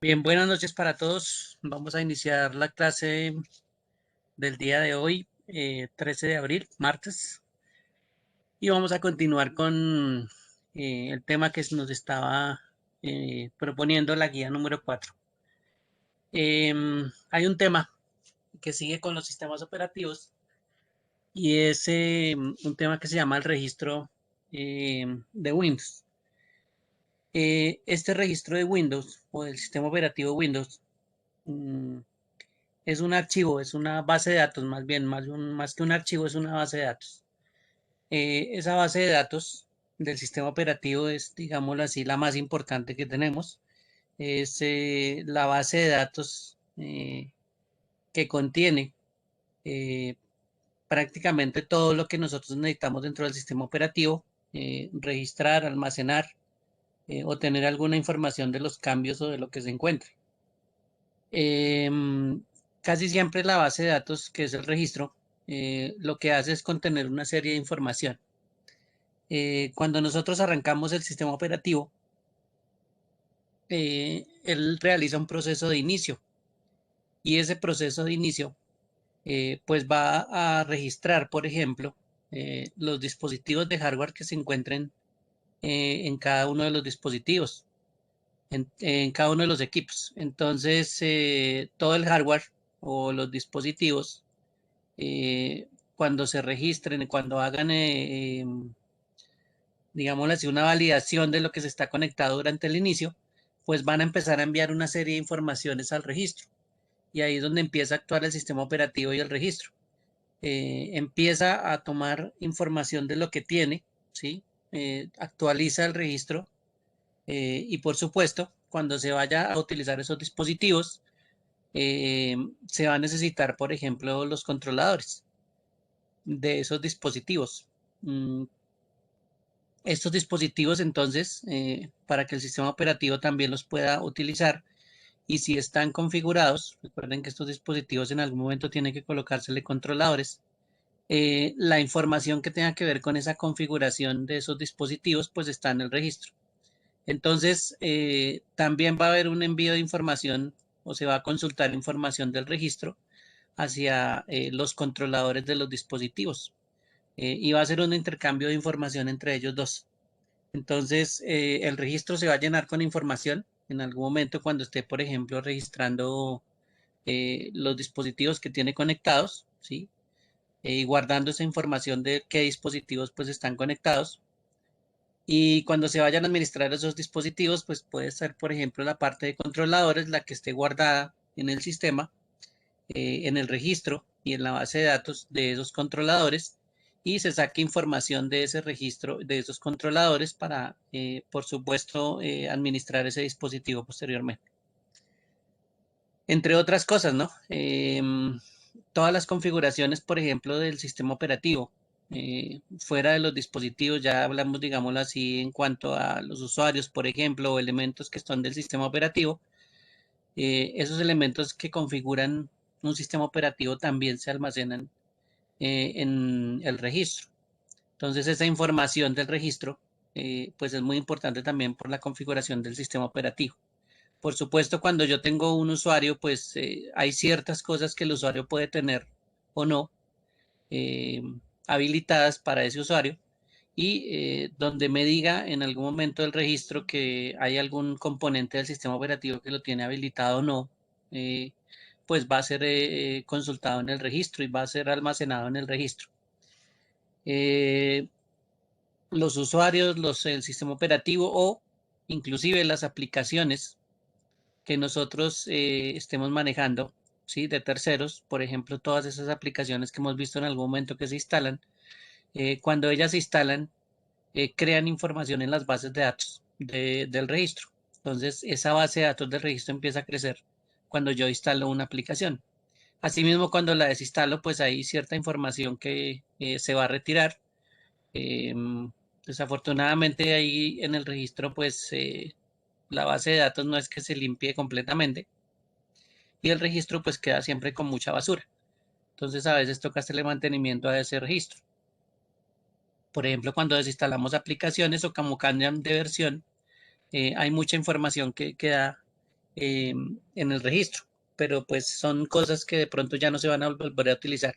Bien, buenas noches para todos. Vamos a iniciar la clase del día de hoy, 13 de abril, martes, y vamos a continuar con el tema que nos estaba proponiendo la guía número 4. Hay un tema que sigue con los sistemas operativos y es un tema que se llama el registro de Windows. Este registro de Windows o del sistema operativo Windows mm, es un archivo, es una base de datos, más bien, más que un archivo, es una base de datos. Esa base de datos del sistema operativo es, digámoslo así, la más importante que tenemos. Es la base de datos que contiene eh, prácticamente todo lo que nosotros necesitamos dentro del sistema operativo, registrar, almacenar o tener alguna información de los cambios o de lo que se encuentre. Casi siempre la base de datos, que es el registro, lo que hace es contener una serie de información. Cuando nosotros arrancamos el sistema operativo, él realiza un proceso de inicio y ese proceso de inicio pues va a registrar, por ejemplo, los dispositivos de hardware que se encuentren en cada uno de los dispositivos, en cada uno de los equipos. Entonces, todo el hardware o los dispositivos cuando se registren, cuando hagan, digámoslo así, una validación de lo que se está conectado durante el inicio, pues van a empezar a enviar una serie de informaciones al registro. Y ahí es donde empieza a actuar el sistema operativo y el registro. Empieza a tomar información de lo que tiene, ¿sí? Actualiza el registro y por supuesto, cuando se vaya a utilizar esos dispositivos, se va a necesitar, por ejemplo, los controladores de esos dispositivos. Mm, Estos dispositivos, entonces, para que el sistema operativo también los pueda utilizar y si están configurados, recuerden que estos dispositivos en algún momento tienen que colocársele controladores. La información que tenga que ver con esa configuración de esos dispositivos, pues está en el registro. Entonces, también va a haber un envío de información o se va a consultar información del registro hacia los controladores de los dispositivos y va a ser un intercambio de información entre ellos dos. Entonces, el registro se va a llenar con información en algún momento cuando esté, por ejemplo, registrando los dispositivos que tiene conectados, ¿sí? Y guardando esa información de qué dispositivos pues están conectados. Y cuando se vayan a administrar esos dispositivos, pues puede ser, por ejemplo, la parte de controladores, la que esté guardada en el sistema, en el registro y en la base de datos de esos controladores y se saque información de ese registro, de esos controladores para, por supuesto, administrar ese dispositivo posteriormente. Entre otras cosas, ¿no? Todas las configuraciones, por ejemplo, del sistema operativo, fuera de los dispositivos, ya hablamos, digámoslo así, en cuanto a los usuarios, por ejemplo, o elementos que son del sistema operativo, esos elementos que configuran un sistema operativo también se almacenan en el registro. Entonces, esa información del registro, pues es muy importante también por la configuración del sistema operativo. Por supuesto, cuando yo tengo un usuario, pues hay ciertas cosas que el usuario puede tener o no eh, habilitadas para ese usuario y donde me diga en algún momento del registro que hay algún componente del sistema operativo que lo tiene habilitado o no, eh, pues va a ser consultado en el registro y va a ser almacenado en el registro. Eh, los usuarios, el sistema operativo o inclusive las aplicaciones que nosotros estemos manejando, ¿sí? De terceros, por ejemplo, todas esas aplicaciones que hemos visto en algún momento que se instalan, cuando ellas se instalan, crean información en las bases de datos del registro. Entonces, esa base de datos del registro empieza a crecer cuando yo instalo una aplicación. Asimismo, cuando la desinstalo, pues hay cierta información que se va a retirar. Eh, Desafortunadamente, ahí en el registro, pues la base de datos no es que se limpie completamente y el registro pues queda siempre con mucha basura. Entonces a veces toca hacerle mantenimiento a ese registro. Por ejemplo, cuando desinstalamos aplicaciones o como cambian de versión, hay mucha información que queda en el registro, pero pues son cosas que de pronto ya no se van a volver a utilizar,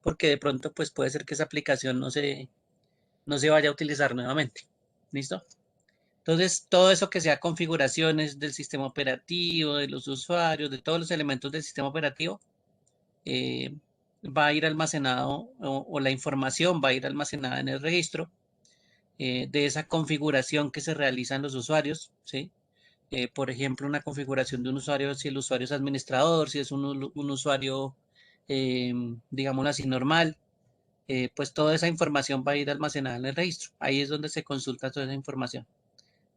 porque de pronto pues puede ser que esa aplicación no se vaya a utilizar nuevamente. ¿Listo? Entonces, todo eso que sea configuraciones del sistema operativo, de los usuarios, de todos los elementos del sistema operativo, eh, va a ir almacenado o la información va a ir almacenada en el registro de esa configuración que se realizan los usuarios, ¿sí? Por ejemplo, una configuración de un usuario, si el usuario es administrador, si es un usuario, eh, digámoslo así, normal, pues toda esa información va a ir almacenada en el registro. Ahí es donde se consulta toda esa información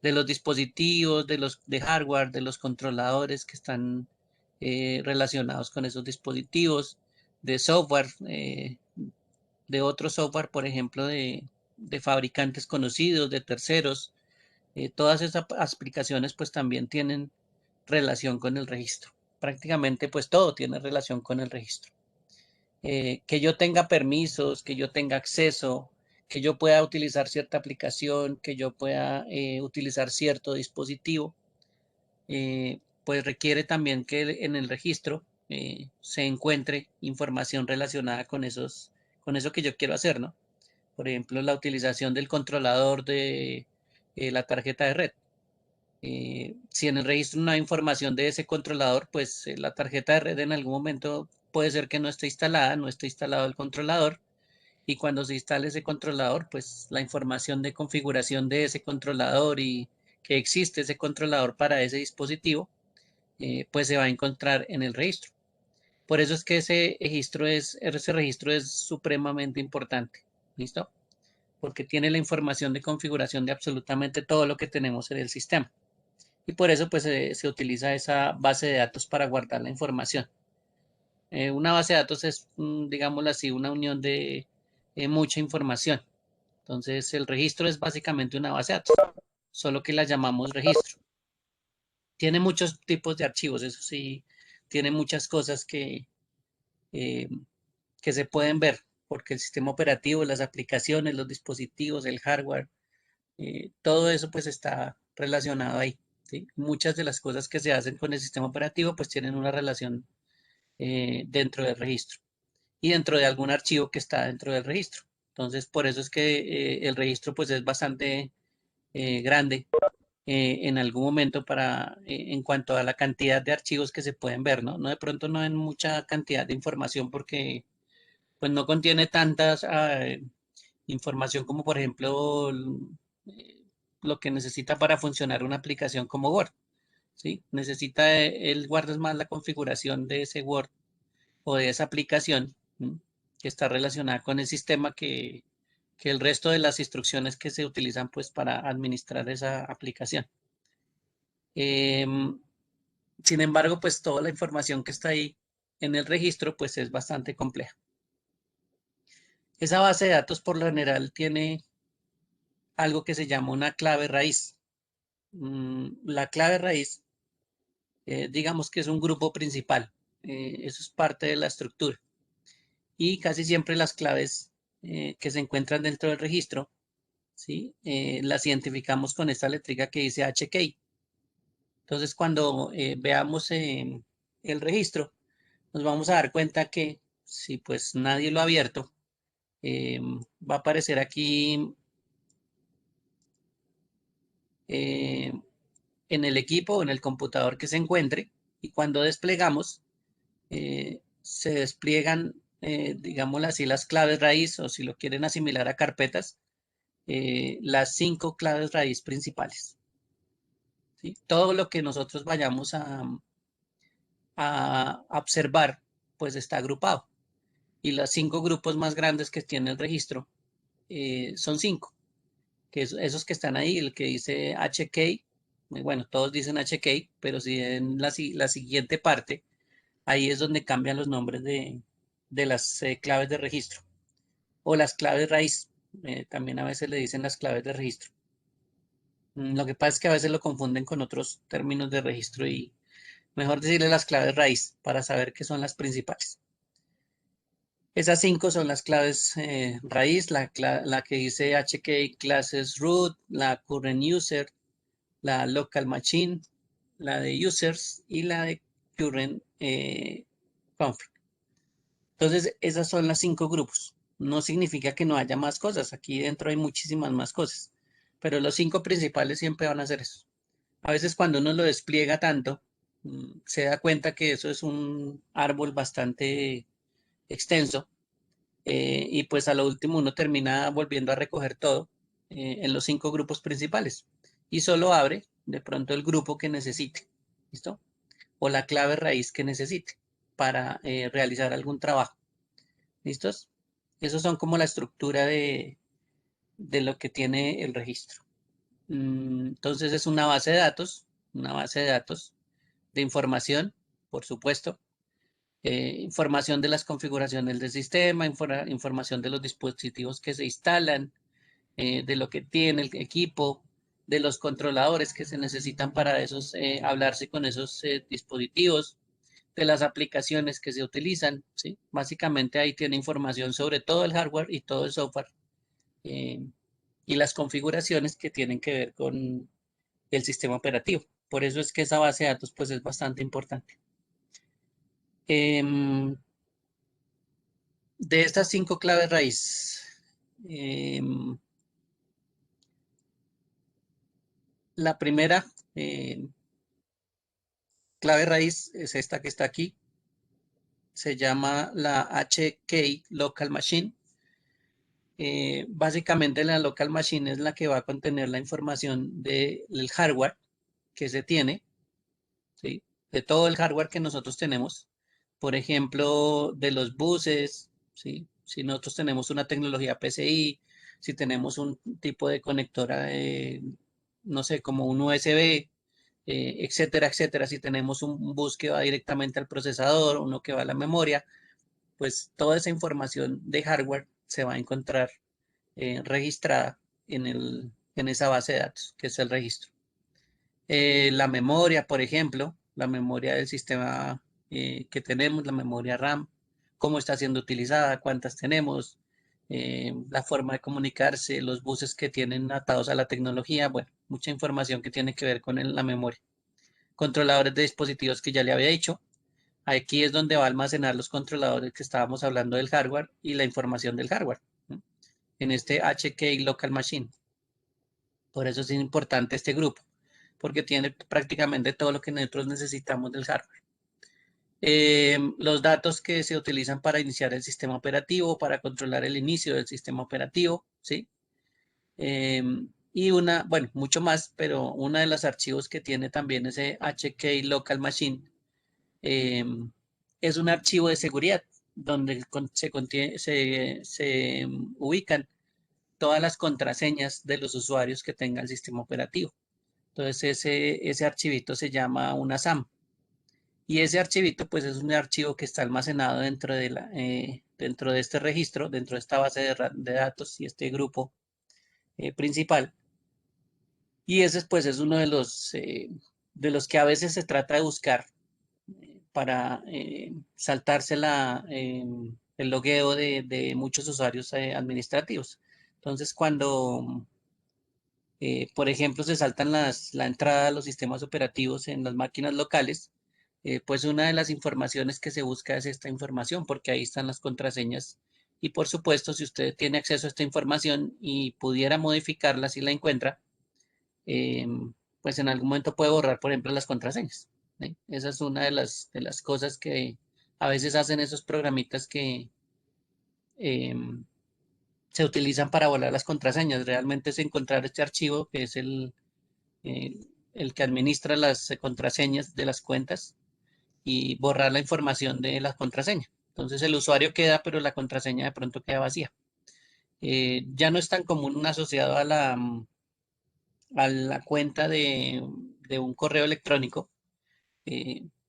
de los dispositivos, de los de hardware, de los controladores que están relacionados con esos dispositivos, de software, de otro software, por ejemplo, de fabricantes conocidos, de terceros. Todas esas aplicaciones pues también tienen relación con el registro. Prácticamente pues todo tiene relación con el registro. Que yo tenga permisos, que yo tenga acceso, que yo pueda utilizar cierta aplicación, que yo pueda utilizar cierto dispositivo, pues requiere también que en el registro se encuentre información relacionada con eso que yo quiero hacer, ¿no? Por ejemplo, la utilización del controlador de la tarjeta de red. Si en el registro no hay información de ese controlador, pues la tarjeta de red en algún momento puede ser que no esté instalada, no esté instalado el controlador, y cuando se instale ese controlador, pues la información de configuración de ese controlador y que existe ese controlador para ese dispositivo, pues se va a encontrar en el registro. Por eso es que ese registro es supremamente importante. ¿Listo? Porque tiene la información de configuración de absolutamente todo lo que tenemos en el sistema. Y por eso pues se utiliza esa base de datos para guardar la información. Una base de datos es, digámoslo así, una unión de mucha información. Entonces el registro es básicamente una base de datos, solo que la llamamos registro. Tiene muchos tipos de archivos, eso sí, tiene muchas cosas eh, que se pueden ver, porque el sistema operativo, las aplicaciones, los dispositivos, el hardware, todo eso pues está relacionado ahí. ¿Sí? Muchas de las cosas que se hacen con el sistema operativo pues tienen una relación dentro del registro y dentro de algún archivo que está dentro del registro. Entonces, por eso es que el registro pues es bastante grande en algún momento en cuanto a la cantidad de archivos que se pueden ver, ¿no? No de pronto no en mucha cantidad de información porque pues no contiene tantas información como por ejemplo eh, lo que necesita para funcionar una aplicación como Word, ¿sí? Necesita, él guarda más la configuración de ese Word o de esa aplicación, ¿m? Que está relacionada con el sistema que el resto de las instrucciones que se utilizan pues para administrar esa aplicación. Em, Sin embargo, pues toda la información que está ahí en el registro pues es bastante compleja. Esa base de datos por lo general tiene algo que se llama una clave raíz. La clave raíz, digamos que es un grupo principal. Eso es parte de la estructura. Y casi siempre las claves que se encuentran dentro del registro, ¿sí? Las identificamos con esta letrica que dice HK. Entonces, cuando veamos el registro, nos vamos a dar cuenta que si pues nadie lo ha abierto, va a aparecer aquí eh, en el equipo o en el computador que se encuentre, y cuando desplegamos, se despliegan, digámoslo así, las claves raíz, o si lo quieren asimilar a carpetas, las 5 claves raíz principales. ¿Sí? Todo lo que nosotros vayamos a observar, pues está agrupado. Y los 5 grupos más grandes que tiene el registro son 5, que esos que están ahí, el que dice HK, bueno, todos dicen HK, pero si en la siguiente parte, ahí es donde cambian los nombres de las claves de registro o las claves raíz. También a veces le dicen las claves de registro. Lo que pasa es que a veces lo confunden con otros términos de registro y mejor decirle las claves raíz para saber qué son las principales. Esas 5 son las claves raíz, la que dice HK Classes Root, la Current User, la Local Machine, la de users y la de current config. Entonces, esas son las 5 grupos. No significa que no haya más cosas. Aquí dentro hay muchísimas más cosas. Pero los 5 principales siempre van a ser eso. A veces cuando uno lo despliega tanto, se da cuenta que eso es un árbol bastante extenso y pues a lo último uno termina volviendo a recoger todo en los 5 grupos principales y solo abre de pronto el grupo que necesite, ¿listo? O la clave raíz que necesite para realizar algún trabajo, ¿listos? Esos son como la estructura de lo que tiene el registro. Entonces es una base de datos de información, por supuesto, información de las configuraciones del sistema, información de los dispositivos que se instalan, de lo que tiene el equipo, de los controladores que se necesitan para esos, hablarse con esos dispositivos, de las aplicaciones que se utilizan, ¿sí? Básicamente ahí tiene información sobre todo el hardware y todo el software eh, y las configuraciones que tienen que ver con el sistema operativo. Por eso es que esa base de datos pues es bastante importante. Em, de estas 5 claves raíz, em, la primera clave raíz es esta que está aquí. Se llama la HK Local Machine. Básicamente la Local Machine es la que va a contener la información del hardware que se tiene, ¿sí? De todo el hardware que nosotros tenemos. Por ejemplo, de los buses, ¿sí? Si nosotros tenemos una tecnología PCI, si tenemos un tipo de conectora, no sé, como un USB, etcétera, etcétera. Si tenemos un bus que va directamente al procesador, uno que va a la memoria, pues toda esa información de hardware se va a encontrar registrada en esa base de datos, que es el registro. La memoria, por ejemplo, la memoria del sistema que tenemos, la memoria RAM, cómo está siendo utilizada, cuántas tenemos, la forma de comunicarse, los buses que tienen atados a la tecnología, bueno, mucha información que tiene que ver con la memoria. Controladores de dispositivos que ya le había dicho. Aquí es donde va a almacenar los controladores que estábamos hablando del hardware y la información del hardware, ¿no? En este HK Local Machine. Por eso es importante este grupo, porque tiene prácticamente todo lo que nosotros necesitamos del hardware. Los datos que se utilizan para iniciar el sistema operativo, para controlar el inicio del sistema operativo, ¿sí? Y bueno, mucho más, pero uno de los archivos que tiene también ese HK Local Machine es un archivo de seguridad donde se ubican todas las contraseñas de los usuarios que tenga el sistema operativo. Entonces ese archivito se llama una SAM. Y ese archivito pues es un archivo que está almacenado dentro de este registro, dentro de esta base de datos y este grupo principal. Y ese pues es uno de los que a veces se trata de buscar para saltarse el logueo de muchos usuarios administrativos. Entonces, cuando, por ejemplo, se saltan la entrada a los sistemas operativos en las máquinas locales, pues una de las informaciones que se busca es esta información, porque ahí están las contraseñas. Y por supuesto, si usted tiene acceso a esta información y pudiera modificarla si la encuentra, eh, pues en algún momento puede borrar, por ejemplo, las contraseñas. ¿Sí? Esa es una de las cosas que a veces hacen esos programitas que eh, se utilizan para borrar las contraseñas. Realmente es encontrar este archivo que es el que administra las contraseñas de las cuentas y borrar la información de la contraseña. Entonces el usuario queda, pero la contraseña de pronto queda vacía. Ya no es tan común asociado a la cuenta de un correo electrónico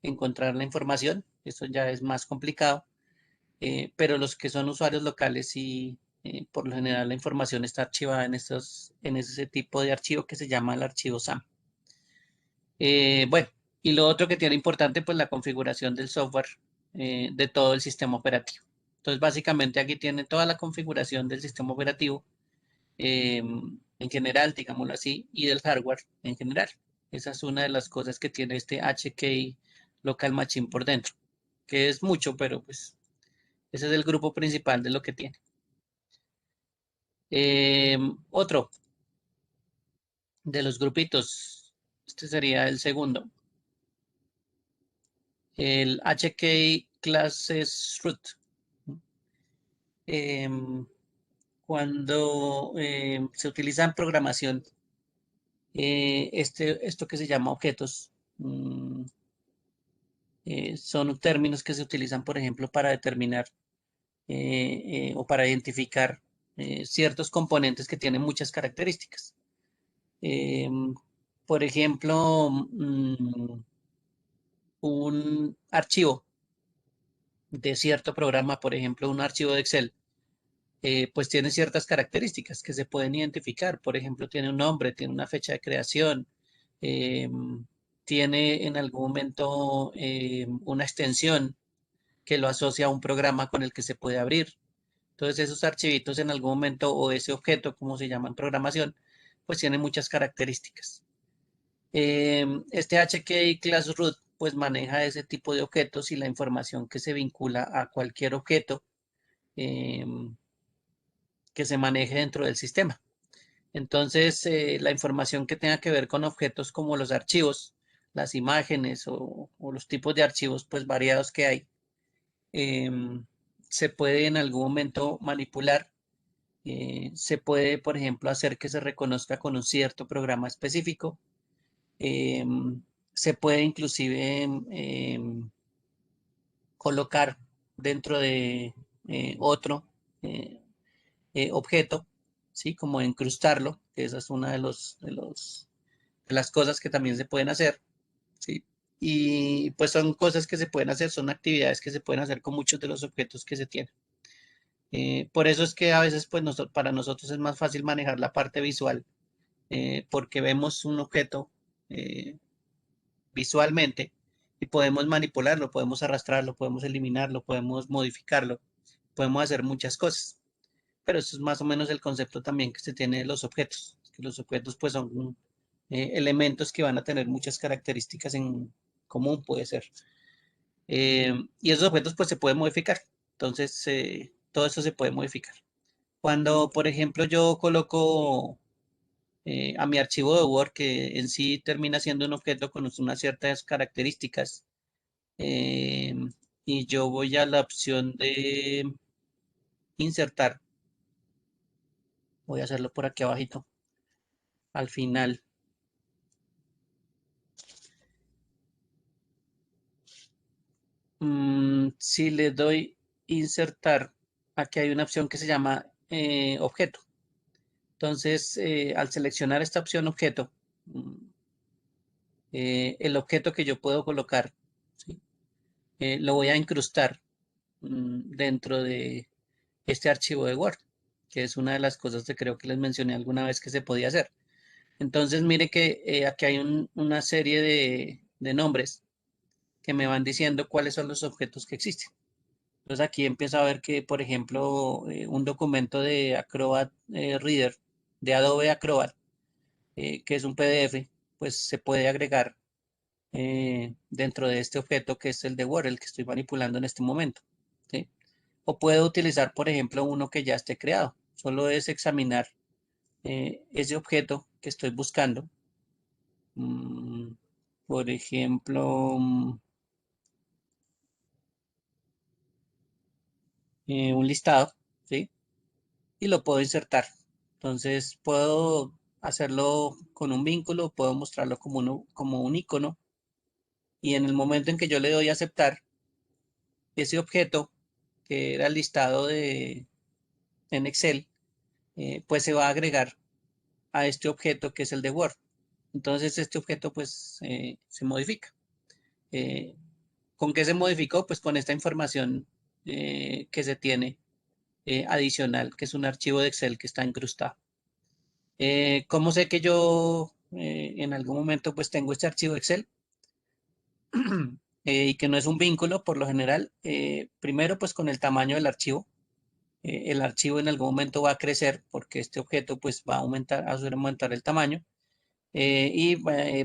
encontrar la información. Eso ya es más complicado, pero los que son usuarios locales sí, por lo general la información está archivada en ese tipo de archivo que se llama el archivo SAM. Bueno, y lo otro que tiene importante, pues la configuración del software de todo el sistema operativo. Entonces, básicamente aquí tiene toda la configuración del sistema operativo en general, digámoslo así, y del hardware en general. Esa es una de las cosas que tiene este HK Local Machine por dentro, que es mucho, pero pues ese es el grupo principal de lo que tiene. Otro de los grupitos, este sería el segundo, el HK Classes Root. Em, Cuando se utiliza en programación, esto que se llama objetos, son términos que se utilizan, por ejemplo, para determinar o para identificar ciertos componentes que tienen muchas características. Por ejemplo, un archivo de cierto programa, por ejemplo, un archivo de Excel, pues tiene ciertas características que se pueden identificar. Por ejemplo, tiene un nombre, tiene una fecha de creación, eh, tiene en algún momento una extensión que lo asocia a un programa con el que se puede abrir. Entonces, esos archivitos en algún momento o ese objeto, como se llama en programación, pues tiene muchas características. Este HK Class Root pues maneja ese tipo de objetos y la información que se vincula a cualquier objeto que se maneje dentro del sistema. Entonces, la información que tenga que ver con objetos como los archivos, las imágenes o los tipos de archivos pues variados que hay, se puede en algún momento manipular. Se puede, por ejemplo, hacer que se reconozca con un cierto programa específico. Se puede inclusive colocar dentro de otro eh, objeto, ¿sí? Como incrustarlo, que esa es una de las cosas que también se pueden hacer, ¿sí? Y pues son cosas que se pueden hacer, son actividades que se pueden hacer con muchos de los objetos que se tienen. Por eso es que a veces pues para nosotros es más fácil manejar la parte visual, porque vemos un objeto eh, visualmente y podemos manipularlo, podemos arrastrarlo, podemos eliminarlo, podemos modificarlo, podemos hacer muchas cosas. Pero eso es más o menos el concepto también que se tiene de los objetos, que los objetos pues son elementos que van a tener muchas características en común, puede ser. Y esos objetos pues se pueden modificar. Entonces, todo eso se puede modificar. Cuando, por ejemplo, yo coloco a mi archivo de Word, que en sí termina siendo un objeto con unas ciertas características, eh, y yo voy a la opción de insertar, voy a hacerlo por aquí abajito, al final. Si le doy insertar, aquí hay una opción que se llama objeto. Entonces, al seleccionar esta opción objeto, mm, el objeto que yo puedo colocar, ¿sí? Lo voy a incrustar dentro de este archivo de Word, que es una de las cosas que creo que les mencioné alguna vez que se podía hacer. Entonces, mire que aquí hay una serie de nombres que me van diciendo cuáles son los objetos que existen. Entonces aquí empiezo a ver que, por ejemplo, un documento de Acrobat Reader, de Adobe Acrobat, que es un PDF, pues se puede agregar dentro de este objeto que es el de Word, el que estoy manipulando en este momento, ¿sí? O puedo utilizar, por ejemplo, uno que ya esté creado. Solo es examinar ese objeto que estoy buscando. Mm, por ejemplo, un listado, ¿sí? Y lo puedo insertar. Entonces puedo hacerlo con un vínculo, puedo mostrarlo como un icono y en el momento en que yo le doy a aceptar, ese objeto que era el listado en Excel, pues se va a agregar a este objeto que es el de Word. Entonces este objeto pues se modifica. Eh, ¿Con qué se modificó? Pues con esta información que se tiene adicional, que es un archivo de Excel que está incrustado. ¿Cómo sé que yo en algún momento pues tengo este archivo Excel y que no es un vínculo por lo general? Primero pues con el tamaño del archivo. El archivo en algún momento va a crecer porque este objeto pues va a aumentar el tamaño.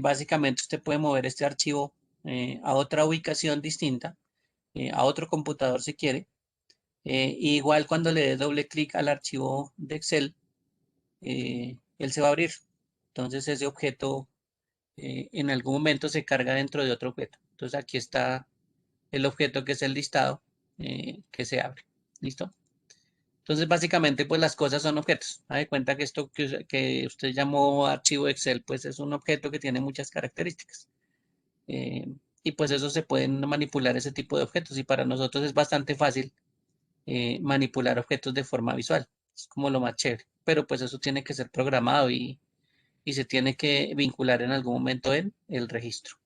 Básicamente usted puede mover este archivo a otra ubicación distinta, a otro computador si quiere. Igual cuando le dé doble clic al archivo de Excel, él se va a abrir. Entonces ese objeto en algún momento se carga dentro de otro objeto. Entonces aquí está el objeto que es el listado que se abre. ¿Listo? Entonces básicamente pues las cosas son objetos. Haga de cuenta que esto que usted llamó archivo Excel pues es un objeto que tiene muchas características. Eh, y pues eso se pueden manipular ese tipo de objetos y para nosotros es bastante fácil manipular objetos de forma visual. Es como lo más chévere. Pero pues eso tiene que ser programado y se tiene que vincular en algún momento en el registro.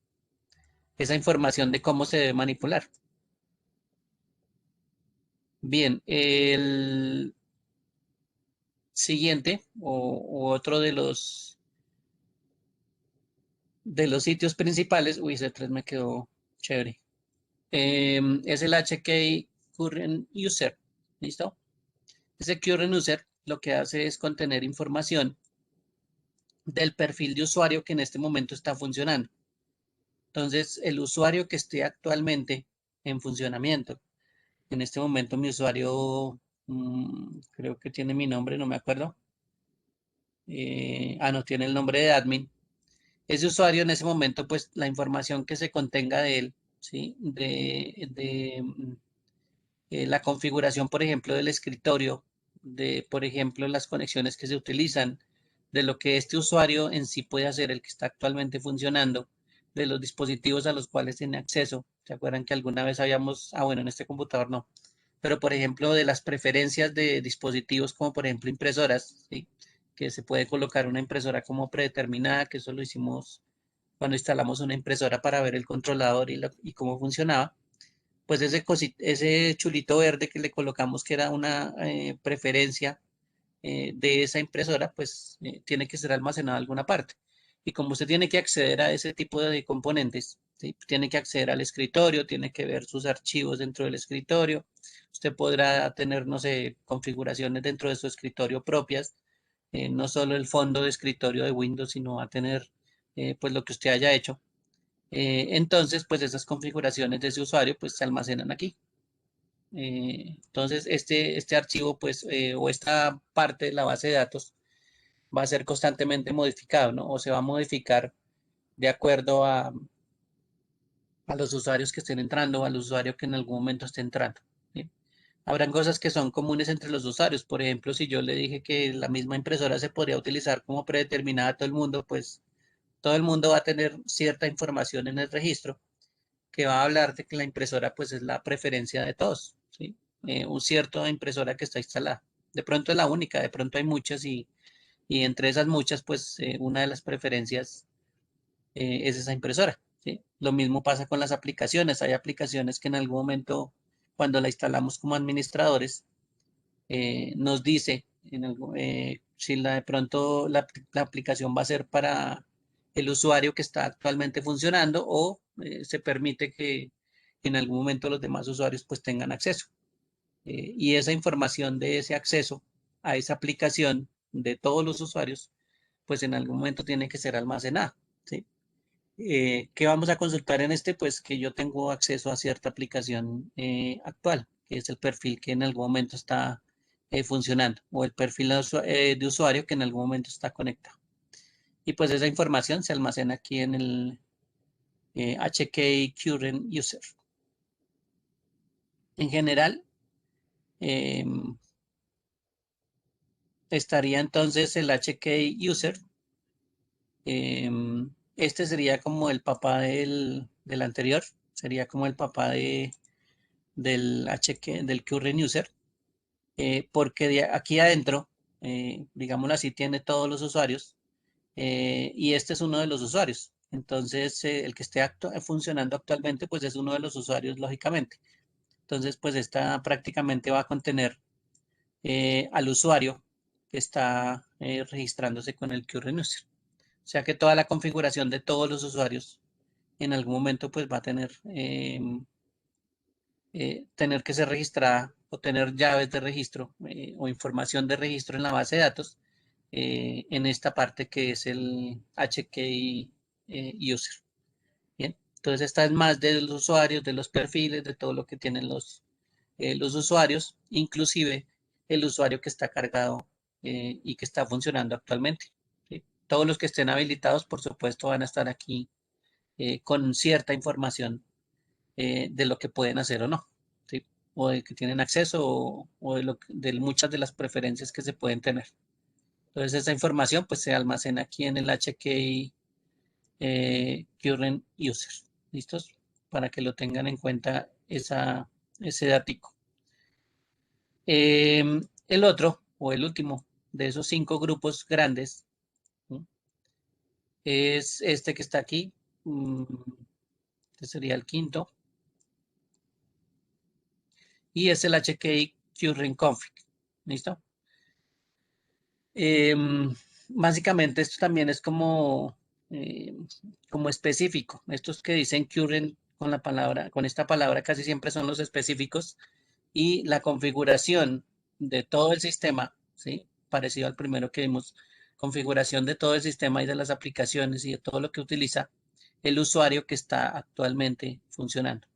Esa información de cómo se debe manipular. Bien, el siguiente o otro de los sitios principales, uy, ese 3 me quedó chévere, es el HK Current User, ¿listo? Ese Current User lo que hace es contener información del perfil de usuario que en este momento está funcionando. Entonces, el usuario que esté actualmente en funcionamiento. En este momento mi usuario, creo que tiene mi nombre, no me acuerdo. No, tiene el nombre de admin. Ese usuario en ese momento, pues la información que se contenga de él, ¿sí? La configuración, por ejemplo, del escritorio, de, por ejemplo, las conexiones que se utilizan, de lo que este usuario en sí puede hacer, el que está actualmente funcionando, de los dispositivos a los cuales tiene acceso. ¿Se acuerdan que alguna vez habíamos, bueno, en este computador no, pero por ejemplo de las preferencias de dispositivos como por ejemplo impresoras, ¿sí? Que se puede colocar una impresora como predeterminada, que eso lo hicimos cuando instalamos una impresora para ver el controlador y cómo funcionaba, pues ese chulito verde que le colocamos que era una preferencia de esa impresora, pues tiene que ser almacenado en alguna parte. Y como usted tiene que acceder a ese tipo de componentes, ¿sí? Tiene que acceder al escritorio, tiene que ver sus archivos dentro del escritorio. Usted podrá tener, no sé, configuraciones dentro de su escritorio propias, no solo el fondo de escritorio de Windows, sino va a tener pues lo que usted haya hecho. Entonces, pues esas configuraciones de ese usuario pues se almacenan aquí. Entonces, este archivo pues o esta parte de la base de datos va a ser constantemente modificado, ¿no? O se va a modificar de acuerdo a los usuarios que estén entrando o al usuario que en algún momento esté entrando, ¿sí? Habrán cosas que son comunes entre los usuarios. Por ejemplo, si yo le dije que la misma impresora se podría utilizar como predeterminada a todo el mundo, pues todo el mundo va a tener cierta información en el registro que va a hablar de que la impresora pues es la preferencia de todos, ¿sí? Un cierto impresora que está instalada. De pronto es la única, de pronto hay muchas y entre esas muchas pues una de las preferencias es esa impresora, ¿sí? Lo mismo pasa con las aplicaciones. Hay aplicaciones que en algún momento cuando la instalamos como administradores nos dice si de pronto la aplicación va a ser para el usuario que está actualmente funcionando o se permite que en algún momento los demás usuarios pues tengan acceso. Y esa información de ese acceso a esa aplicación de todos los usuarios pues en algún momento tiene que ser almacenada, ¿sí? ¿Qué vamos a consultar en este? Pues que yo tengo acceso a cierta aplicación actual, que es el perfil que en algún momento está funcionando o el perfil de usuario que en algún momento está conectado. Y pues esa información se almacena aquí en el HK Current User. En general, estaría entonces el HK User. Este sería como el papá del anterior, sería como el papá del del Current User, porque aquí adentro, digámoslo así, tiene todos los usuarios y este es uno de los usuarios. Entonces, el que esté funcionando actualmente, pues es uno de los usuarios, lógicamente. Entonces, pues esta prácticamente va a contener al usuario que está registrándose con el Current User. O sea que toda la configuración de todos los usuarios en algún momento pues va a tener que ser registrada o tener llaves de registro o información de registro en la base de datos en esta parte que es el HKI User. Bien, entonces esta es más de los usuarios, de los perfiles, de todo lo que tienen los usuarios, inclusive el usuario que está cargado y que está funcionando actualmente. ¿Sí? Todos los que estén habilitados, por supuesto, van a estar aquí con cierta información de lo que pueden hacer o no, ¿sí? O de que tienen acceso o de muchas de las preferencias que se pueden tener. Entonces esa información pues se almacena aquí en el HKI Current User. ¿Listos? Para que lo tengan en cuenta ese datico. El otro o el último de esos 5 grupos grandes, ¿sí? Es este que está aquí, que sería el quinto, y es el HKI Current Config. ¿Listo? Básicamente esto también es eh, como específico. Estos que dicen current con esta palabra casi siempre son los específicos y la configuración de todo el sistema, ¿sí? Parecido al primero que vimos, configuración de todo el sistema y de las aplicaciones y de todo lo que utiliza el usuario que está actualmente funcionando,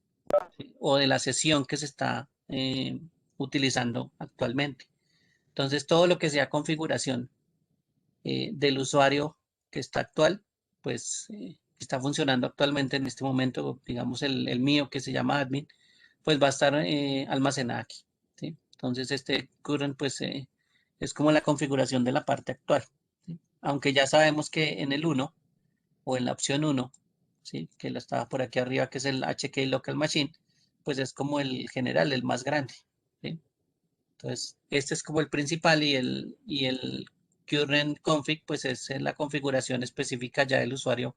¿sí? O de la sesión que se está utilizando actualmente. Entonces, todo lo que sea configuración del usuario que está actual, pues está funcionando actualmente en este momento, digamos el mío que se llama admin, pues va a estar almacenada aquí, ¿sí? Entonces este current pues es como la configuración de la parte actual, ¿sí? Aunque ya sabemos que en el 1 o en la opción 1, ¿sí? Que la estaba por aquí arriba, que es el HK Local Machine, pues es como el general, el más grande, ¿sí? Entonces, este es como el principal y el current config, pues es la configuración específica ya del usuario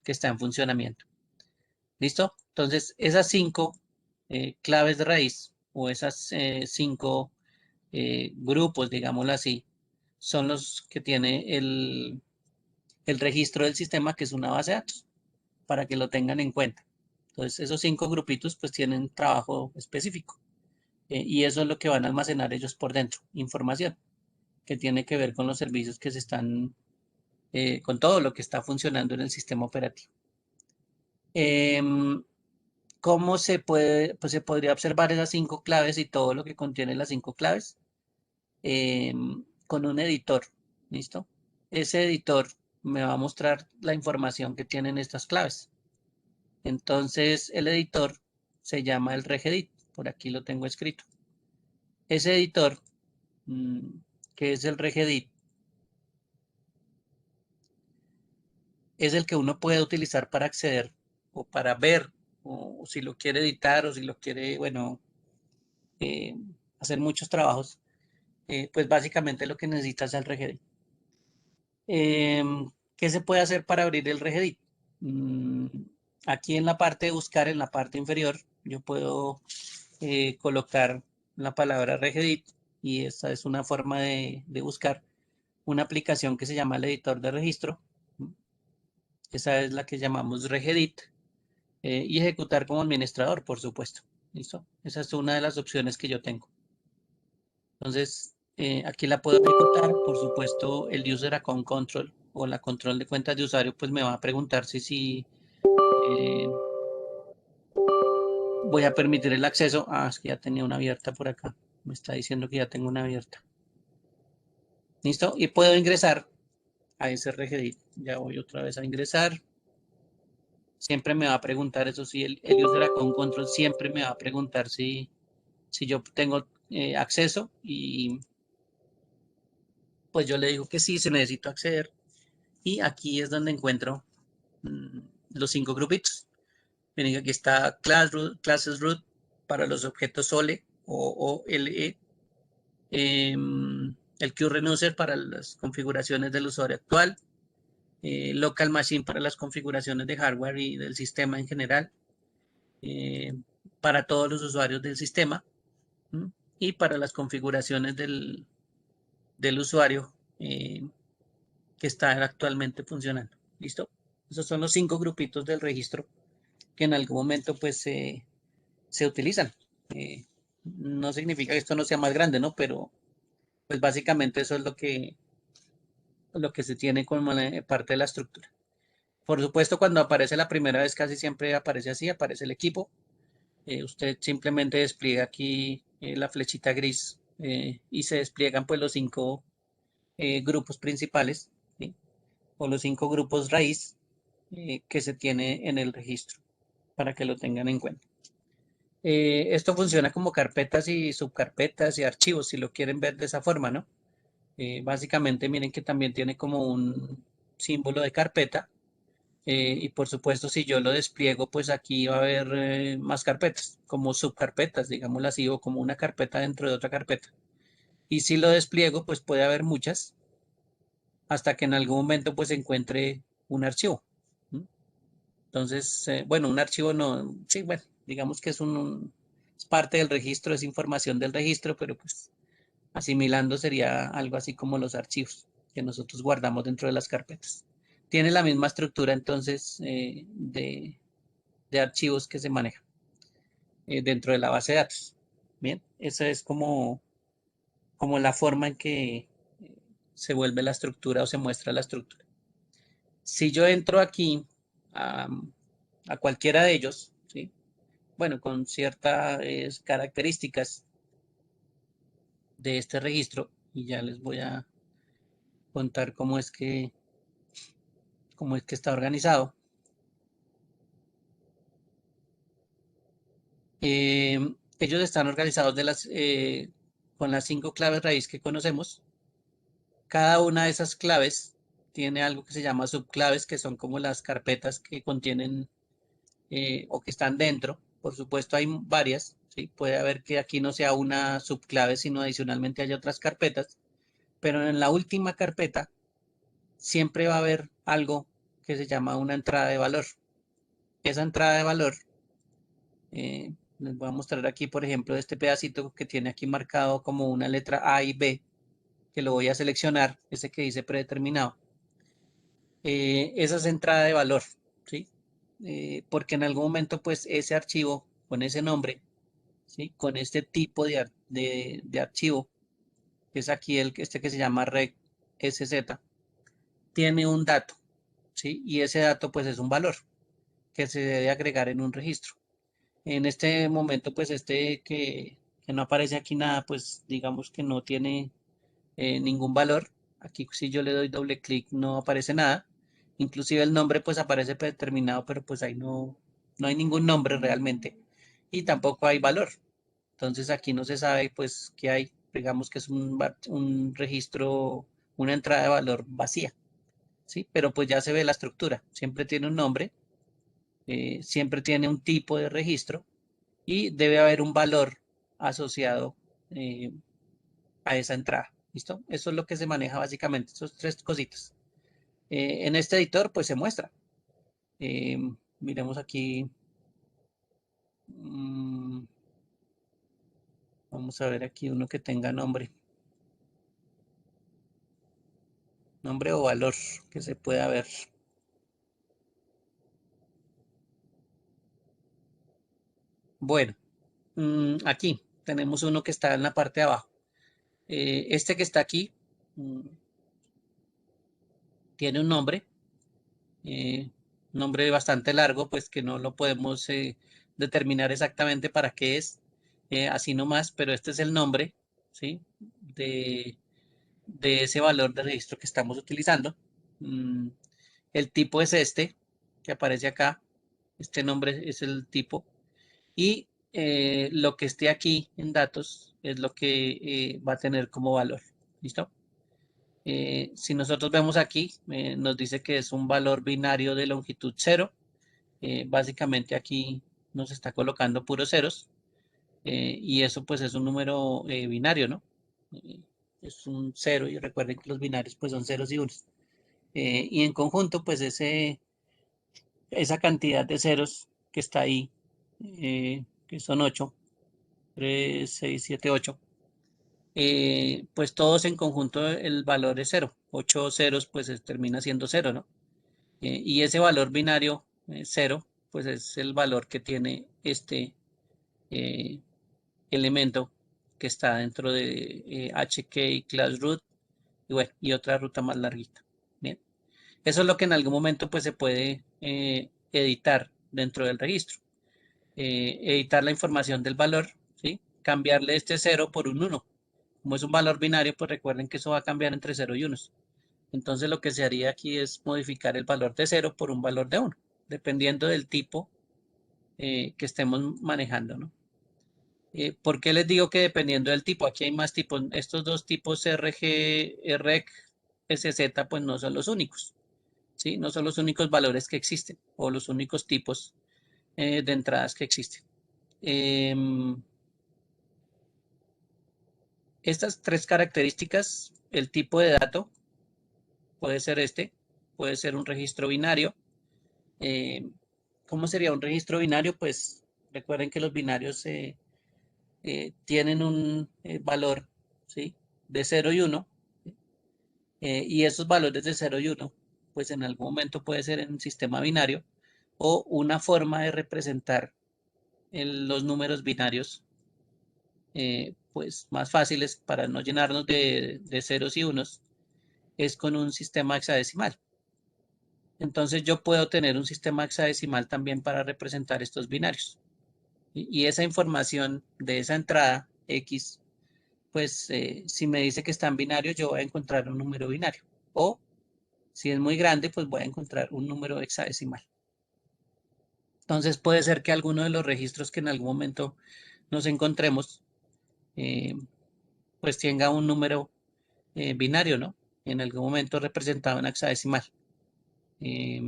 que está en funcionamiento. ¿Listo? Entonces, esas 5 claves de raíz o esas 5 grupos, digámoslo así, son los que tiene el registro del sistema, que es una base de datos, para que lo tengan en cuenta. Entonces, esos 5 grupitos pues tienen trabajo específico y eso es lo que van a almacenar ellos por dentro, información que tiene que ver con los servicios que se están, con todo lo que está funcionando en el sistema operativo. Em, ¿Cómo se puede, pues se podría observar esas 5 claves y todo lo que contiene las 5 claves? Con un editor, ¿listo? Ese editor me va a mostrar la información que tienen estas claves. Entonces, el editor se llama el regedit, por aquí lo tengo escrito. Ese editor, que es el regedit, es el que uno puede utilizar para acceder o para ver, o si lo quiere editar o si lo quiere, bueno, eh, hacer muchos trabajos, pues básicamente lo que necesitas es el regedit. ¿Qué se puede hacer para abrir el regedit? Mm, Aquí en la parte de buscar, en la parte inferior, yo puedo colocar la palabra regedit y esta es una forma de buscar una aplicación que se llama el editor de registro. Esa es la que llamamos regedit. Y ejecutar como administrador, por supuesto. ¿Listo? Esa es una de las opciones que yo tengo. Entonces, aquí la puedo ejecutar. Por supuesto, el User Account Control o la control de cuentas de usuario, pues me va a preguntar si eh, voy a permitir el acceso. Ah, es que ya tenía una abierta por acá. Me está diciendo que ya tengo una abierta. ¿Listo? Y puedo ingresar a ese regedit. Ya voy otra vez a ingresar. Siempre me va a preguntar, eso sí, el User Account Control siempre me va a preguntar si yo tengo acceso y pues yo le digo que sí, se necesito acceder y aquí es donde encuentro mm, los 5 grupitos. Miren, aquí está classes root para los objetos SOLE o OLE, el current user para las configuraciones del usuario actual, local machine para las configuraciones de hardware y del sistema en general, eh, para todos los usuarios del sistema, ¿m? Y para las configuraciones del usuario que está actualmente funcionando. ¿Listo? Esos son los 5 grupitos del registro que en algún momento pues se utilizan. Eh, no significa que esto no sea más grande, ¿no? Pero pues básicamente eso es lo que se tiene como parte de la estructura. Por supuesto, cuando aparece la primera vez, casi siempre aparece así, aparece el equipo. Usted simplemente despliega aquí la flechita gris y se despliegan pues los 5 grupos principales, ¿sí? O los 5 grupos raíz que se tiene en el registro, para que lo tengan en cuenta. Esto funciona como carpetas y subcarpetas y archivos, si lo quieren ver de esa forma, ¿no? Básicamente, miren que también tiene como un símbolo de carpeta. Y por supuesto, si yo lo despliego, pues aquí va a haber más carpetas, como subcarpetas, digámoslo así, o como una carpeta dentro de otra carpeta. Y si lo despliego, pues puede haber muchas, hasta que en algún momento pues encuentre un archivo. ¿Mm? Entonces, bueno, un archivo no, sí, bueno, digamos que es parte del registro, es información del registro, pero pues asimilando sería algo así como los archivos que nosotros guardamos dentro de las carpetas. Tiene la misma estructura entonces de archivos que se manejan dentro de la base de datos. Bien, esa es como la forma en que se vuelve la estructura o se muestra la estructura. Si yo entro aquí a, a cualquiera de ellos, ¿sí? Bueno, con ciertas características de este registro, y ya les voy a contar cómo es que está organizado. Ellos están organizados con las 5 claves raíz que conocemos. Cada una de esas claves tiene algo que se llama subclaves, que son como las carpetas que contienen o que están dentro. Por supuesto, hay varias, ¿sí? Puede haber que aquí no sea una subclave, sino adicionalmente haya otras carpetas. Pero en la última carpeta siempre va a haber algo que se llama una entrada de valor. Esa entrada de valor, les voy a mostrar aquí, por ejemplo, este pedacito que tiene aquí marcado como una letra A y B, que lo voy a seleccionar, ese que dice predeterminado. Esa es entrada de valor, ¿sí? Porque en algún momento, pues, ese archivo con ese nombre, ¿sí? Con este tipo de archivo, que es aquí este que se llama regSZ, tiene un dato, ¿sí? Y ese dato, pues, es un valor que se debe agregar en un registro. En este momento, pues, que no aparece aquí nada, pues, digamos que no tiene ningún valor. Aquí si yo le doy doble clic no aparece nada. Inclusive el nombre pues aparece predeterminado, pero pues ahí no hay ningún nombre realmente y tampoco hay valor. Entonces aquí no se sabe pues qué hay. Digamos que es un registro, una entrada de valor vacía, ¿sí? Pero pues ya se ve la estructura. Siempre tiene un nombre, siempre tiene un tipo de registro y debe haber un valor asociado eh, a esa entrada. ¿Listo? Eso es lo que se maneja básicamente, esas 3 cositas. En este editor, pues se muestra. Eh, Miremos aquí. mm, Vamos a ver aquí uno que tenga nombre. Nombre o valor que se pueda ver. Bueno, aquí tenemos uno que está en la parte de abajo. Este que está aquí mm, tiene un eh, nombre bastante largo, pues que no lo podemos determinar exactamente para qué es, así nomás, pero este es el nombre, ¿sí? De, de ese valor de registro que estamos utilizando. Mm, el tipo es este, que aparece acá. Este nombre es el tipo. Y lo que esté aquí en datos es lo que va a tener como valor. ¿Listo? Si nosotros vemos aquí, nos dice que es un valor binario de longitud 0. Básicamente aquí nos está colocando puros ceros. Y eso pues es un número binario, ¿no? Eh, es un cero y recuerden que los binarios pues son ceros y unos. Y en conjunto pues esa cantidad de ceros que está ahí, que son 8, 3, 6, 7, 8, pues todos en conjunto el valor es cero. 8 ceros pues termina siendo cero, ¿no? Y ese valor binario 0 pues es el valor que tiene este eh, elemento que está dentro de HK class root y bueno, y otra ruta más larguita. Eso es lo que en algún momento pues se puede editar dentro del registro. Editar la información del valor, ¿sí? Cambiarle este 0 por un 1. Como es un valor binario, pues recuerden que eso va a cambiar entre 0 y 1. Entonces lo que se haría aquí es modificar el valor de 0 por un valor de 1, dependiendo del tipo que estemos manejando, ¿no? ¿Por qué les digo que dependiendo del tipo? Aquí hay más tipos. Estos dos tipos RG, REC, SZ, pues no son los únicos, ¿sí? No son los únicos valores que existen o los únicos tipos de entradas que existen. Em, Estas tres características, el tipo de dato puede ser este, puede ser un registro binario. Eh, ¿Cómo sería un registro binario? Pues recuerden que los binarios tienen un valor, ¿sí? De 0 y 1, y esos valores de 0 y 1, pues en algún momento puede ser en un sistema binario o una forma de representar los números binarios, pues más fáciles para no llenarnos de ceros y unos, es con un sistema hexadecimal. Entonces yo puedo tener un sistema hexadecimal también para representar estos binarios. Y esa información de esa entrada X, pues si me dice que está en binario, yo voy a encontrar un número binario. O si es muy grande, pues voy a encontrar un número hexadecimal. Entonces puede ser que alguno de los registros que en algún momento nos encontremos, eh, pues tenga un número binario, ¿no? En algún momento representado en hexadecimal. Eh,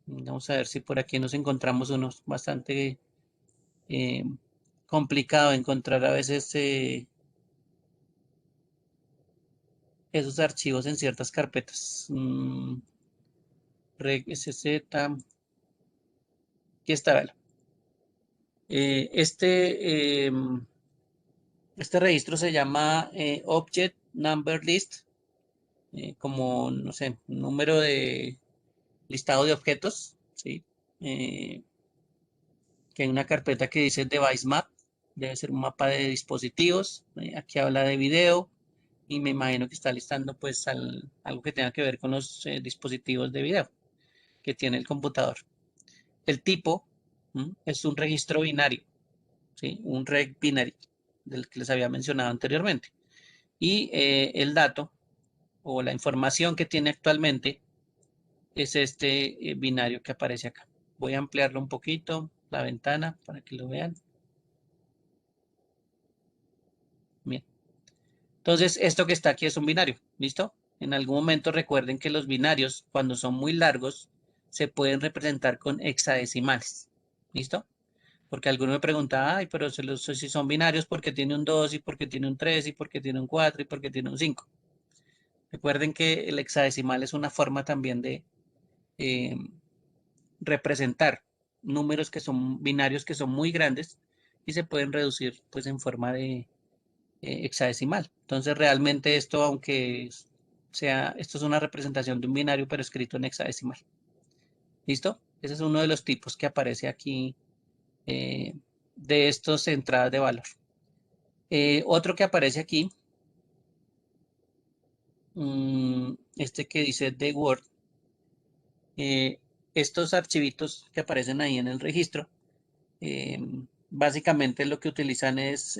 Vamos a ver si por aquí nos encontramos unos bastante eh, complicado encontrar a veces esos archivos en ciertas carpetas. Reg SZ, aquí está, ¿vale? Este registro se llama Object Number List, como, no sé, número de listado de objetos, ¿sí? Eh, que hay una carpeta que dice Device Map, debe ser un mapa de dispositivos. Aquí habla de video y me imagino que está listando pues algo que tenga que ver con los dispositivos de video que tiene el computador. El tipo es un registro binario, ¿sí? Un reg binary, del que les había mencionado anteriormente. Y el dato o la información que tiene actualmente es este binario que aparece acá. Voy a ampliarlo un poquito, la ventana, para que lo vean. Bien. Entonces, esto que está aquí es un binario, ¿listo? En algún momento recuerden que los binarios, cuando son muy largos, se pueden representar con hexadecimales, ¿listo? Porque alguno me pregunta, ay, pero si son binarios, ¿por qué tiene un 2 y por qué tiene un 3 y por qué tiene un 4 y por qué tiene un 5? Recuerden que el hexadecimal es una forma también de eh, representar números que son binarios que son muy grandes y se pueden reducir pues en forma de hexadecimal. Entonces realmente esto, aunque esto es una representación de un binario, pero escrito en hexadecimal. ¿Listo? Ese es uno de los tipos que aparece aquí eh, de estos entradas de valor. Otro que aparece aquí, este que dice The Word, estos archivitos que aparecen ahí en el registro, eh, básicamente lo que utilizan es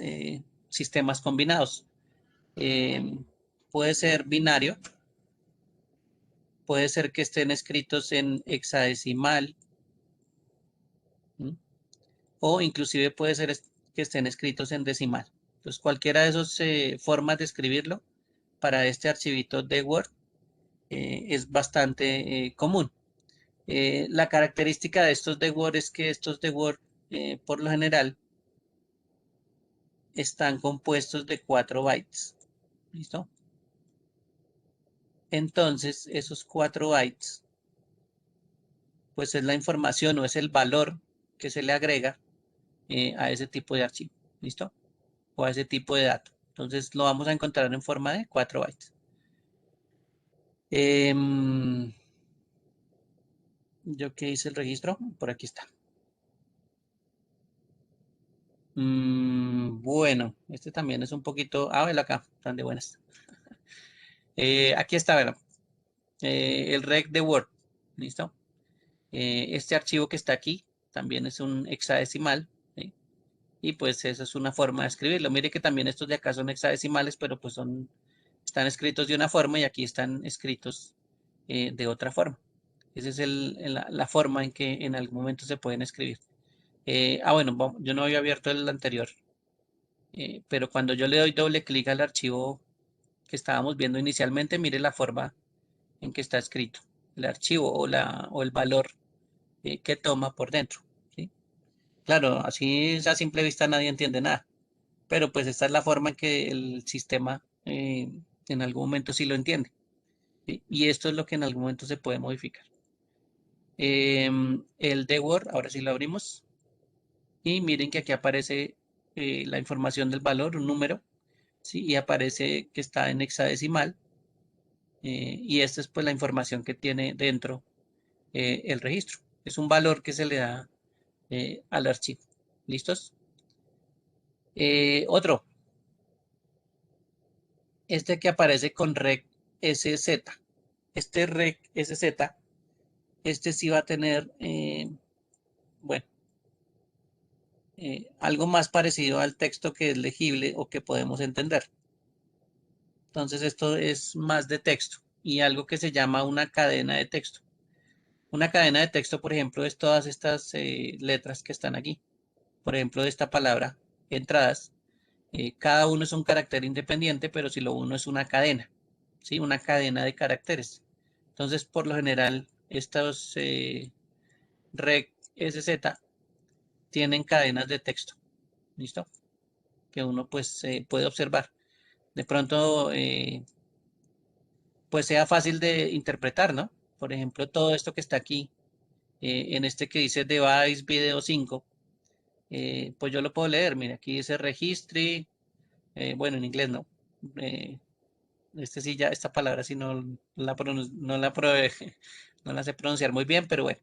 sistemas combinados. Eh, Puede ser binario, puede ser que estén escritos en hexadecimal, ¿m? O inclusive puede ser que estén escritos en decimal. Entonces, cualquiera de esas formas de escribirlo para este archivito de Word es bastante común. La característica de estos de Word es que estos de Word, por lo general, están compuestos de 4 bytes. ¿Listo? Entonces, esos 4 bytes, pues es la información o es el valor que se le agrega a ese tipo de archivo. ¿Listo? O a ese tipo de dato. Entonces, lo vamos a encontrar en forma de 4 bytes. ¿Yo qué hice el registro? Por aquí está. Bueno, este también es un poquito. Ah, velo acá, están de buenas. Aquí está, bueno. el rec de Word, ¿listo? Este archivo que está aquí también es un hexadecimal, ¿sí? Y pues esa es una forma de escribirlo. Mire que también estos de acá son hexadecimales, pero pues están escritos de una forma y aquí están escritos de otra forma. Esa es la forma en que en algún momento se pueden escribir. Bueno, yo no había abierto el anterior, pero cuando yo le doy doble clic al archivo que estábamos viendo inicialmente, mire la forma en que está escrito el archivo o el valor que toma por dentro, ¿sí? Claro, así a simple vista nadie entiende nada, pero pues esta es la forma en que el sistema en algún momento sí lo entiende, ¿sí? Y esto es lo que en algún momento se puede modificar. El de Word, ahora sí lo abrimos. Y miren que aquí aparece la información del valor, un número, ¿sí? Y aparece que está en hexadecimal. Y esta es pues la información que tiene dentro el registro. Es un valor que se le da al archivo. ¿Listos? Otro, este que aparece con rec SZ. Este rec SZ, este sí va a tener, bueno, algo más parecido al texto que es legible o que podemos entender. Entonces esto es más de texto y algo que se llama una cadena de texto. Una cadena de texto, por ejemplo, es todas estas letras que están aquí. Por ejemplo, de esta palabra, entradas, cada uno es un carácter independiente, pero si lo uno es una cadena, ¿sí? Una cadena de caracteres. Entonces, por lo general, estos rec SZ tienen cadenas de texto, ¿listo? Que uno pues puede observar. De pronto, pues sea fácil de interpretar, ¿no? Por ejemplo, todo esto que está aquí, en este que dice Device Video 5, pues yo lo puedo leer. Mira, aquí dice Registry, bueno, en inglés no. Eh, este sí, ya, esta palabra sí no la sé pronunciar muy bien, pero bueno.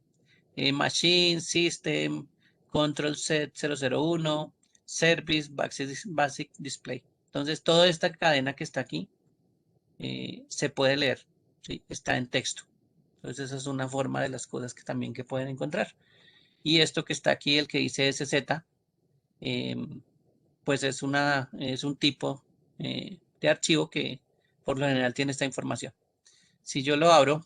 Machine, System, Control Set 001, Service, Basic Display. Entonces, toda esta cadena que está aquí se puede leer, ¿sí? Está en texto. Entonces, esa es una forma de las cosas que también que pueden encontrar. Y esto que está aquí, el que dice SZ, pues es un tipo de archivo que por lo general tiene esta información. Si yo lo abro,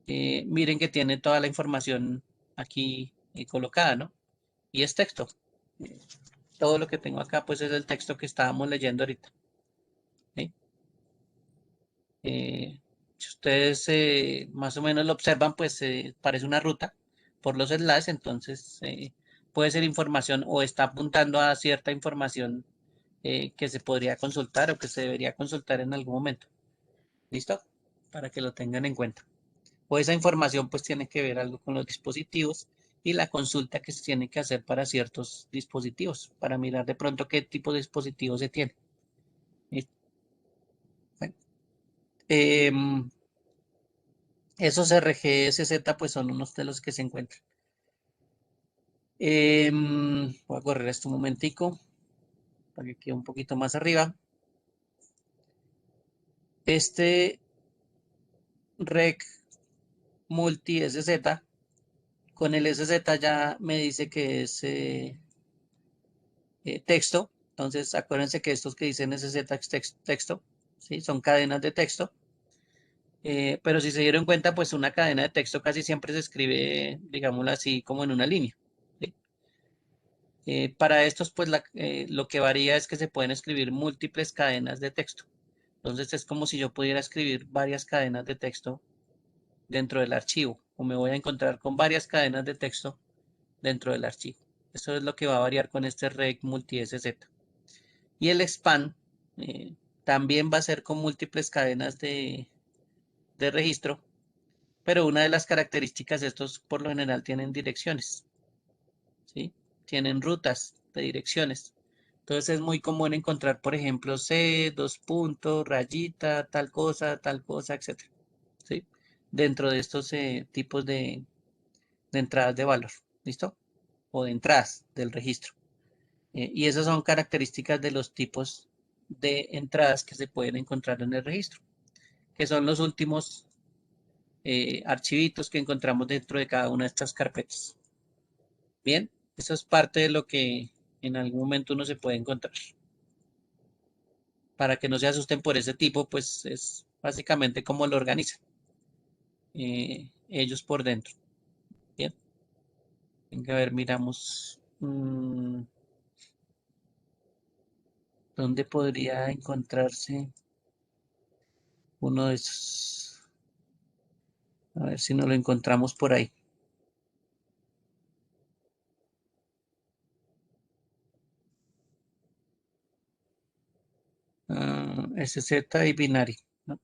miren que tiene toda la información aquí colocada, ¿no? Y es texto. Eh, Todo lo que tengo acá, pues es el texto que estábamos leyendo ahorita, ¿sí? Si ustedes más o menos lo observan, pues parece una ruta por los enlaces, entonces puede ser información o está apuntando a cierta información que se podría consultar o que se debería consultar en algún momento. ¿Listo? Para que lo tengan en cuenta. O esa información pues tiene que ver algo con los dispositivos y la consulta que se tiene que hacer para ciertos dispositivos, para mirar de pronto qué tipo de dispositivo se tiene. ¿Listo? Bueno, esos RGSZ pues son unos de los que se encuentran. Voy a correr esto un momentico para que quede un poquito más arriba. Este rec multi SZ, con el SZ ya me dice que es texto. Entonces acuérdense que estos que dicen SZ es texto, ¿sí? Son cadenas de texto. Pero si se dieron cuenta, pues una cadena de texto casi siempre se escribe, digámoslo así, como en una línea, ¿sí? Para estos, pues lo que varía es que se pueden escribir múltiples cadenas de texto. Entonces es como si yo pudiera escribir varias cadenas de texto dentro del archivo, o me voy a encontrar con varias cadenas de texto dentro del archivo. Eso es lo que va a variar con este rec multi SZ. Y el span eh, también va a ser con múltiples cadenas de registro, pero una de las características, estos por lo general tienen direcciones, ¿sí? Tienen rutas de direcciones. Entonces es muy común encontrar, por ejemplo, C, dos puntos, rayita, tal cosa, etcétera, ¿sí? Dentro de estos tipos de entradas de valor, ¿listo? O de entradas del registro. Y esas son características de los tipos de entradas que se pueden encontrar en el registro. que son los últimos archivitos que encontramos dentro de cada una de estas carpetas. Bien, eso es parte de lo que en algún momento uno se puede encontrar. Para que no se asusten por ese tipo, pues es básicamente cómo lo organizan ellos por dentro. Bien, venga a ver, miramos dónde podría encontrarse uno de esos. A ver si nos lo encontramos por ahí. SZ y Binary, ¿no?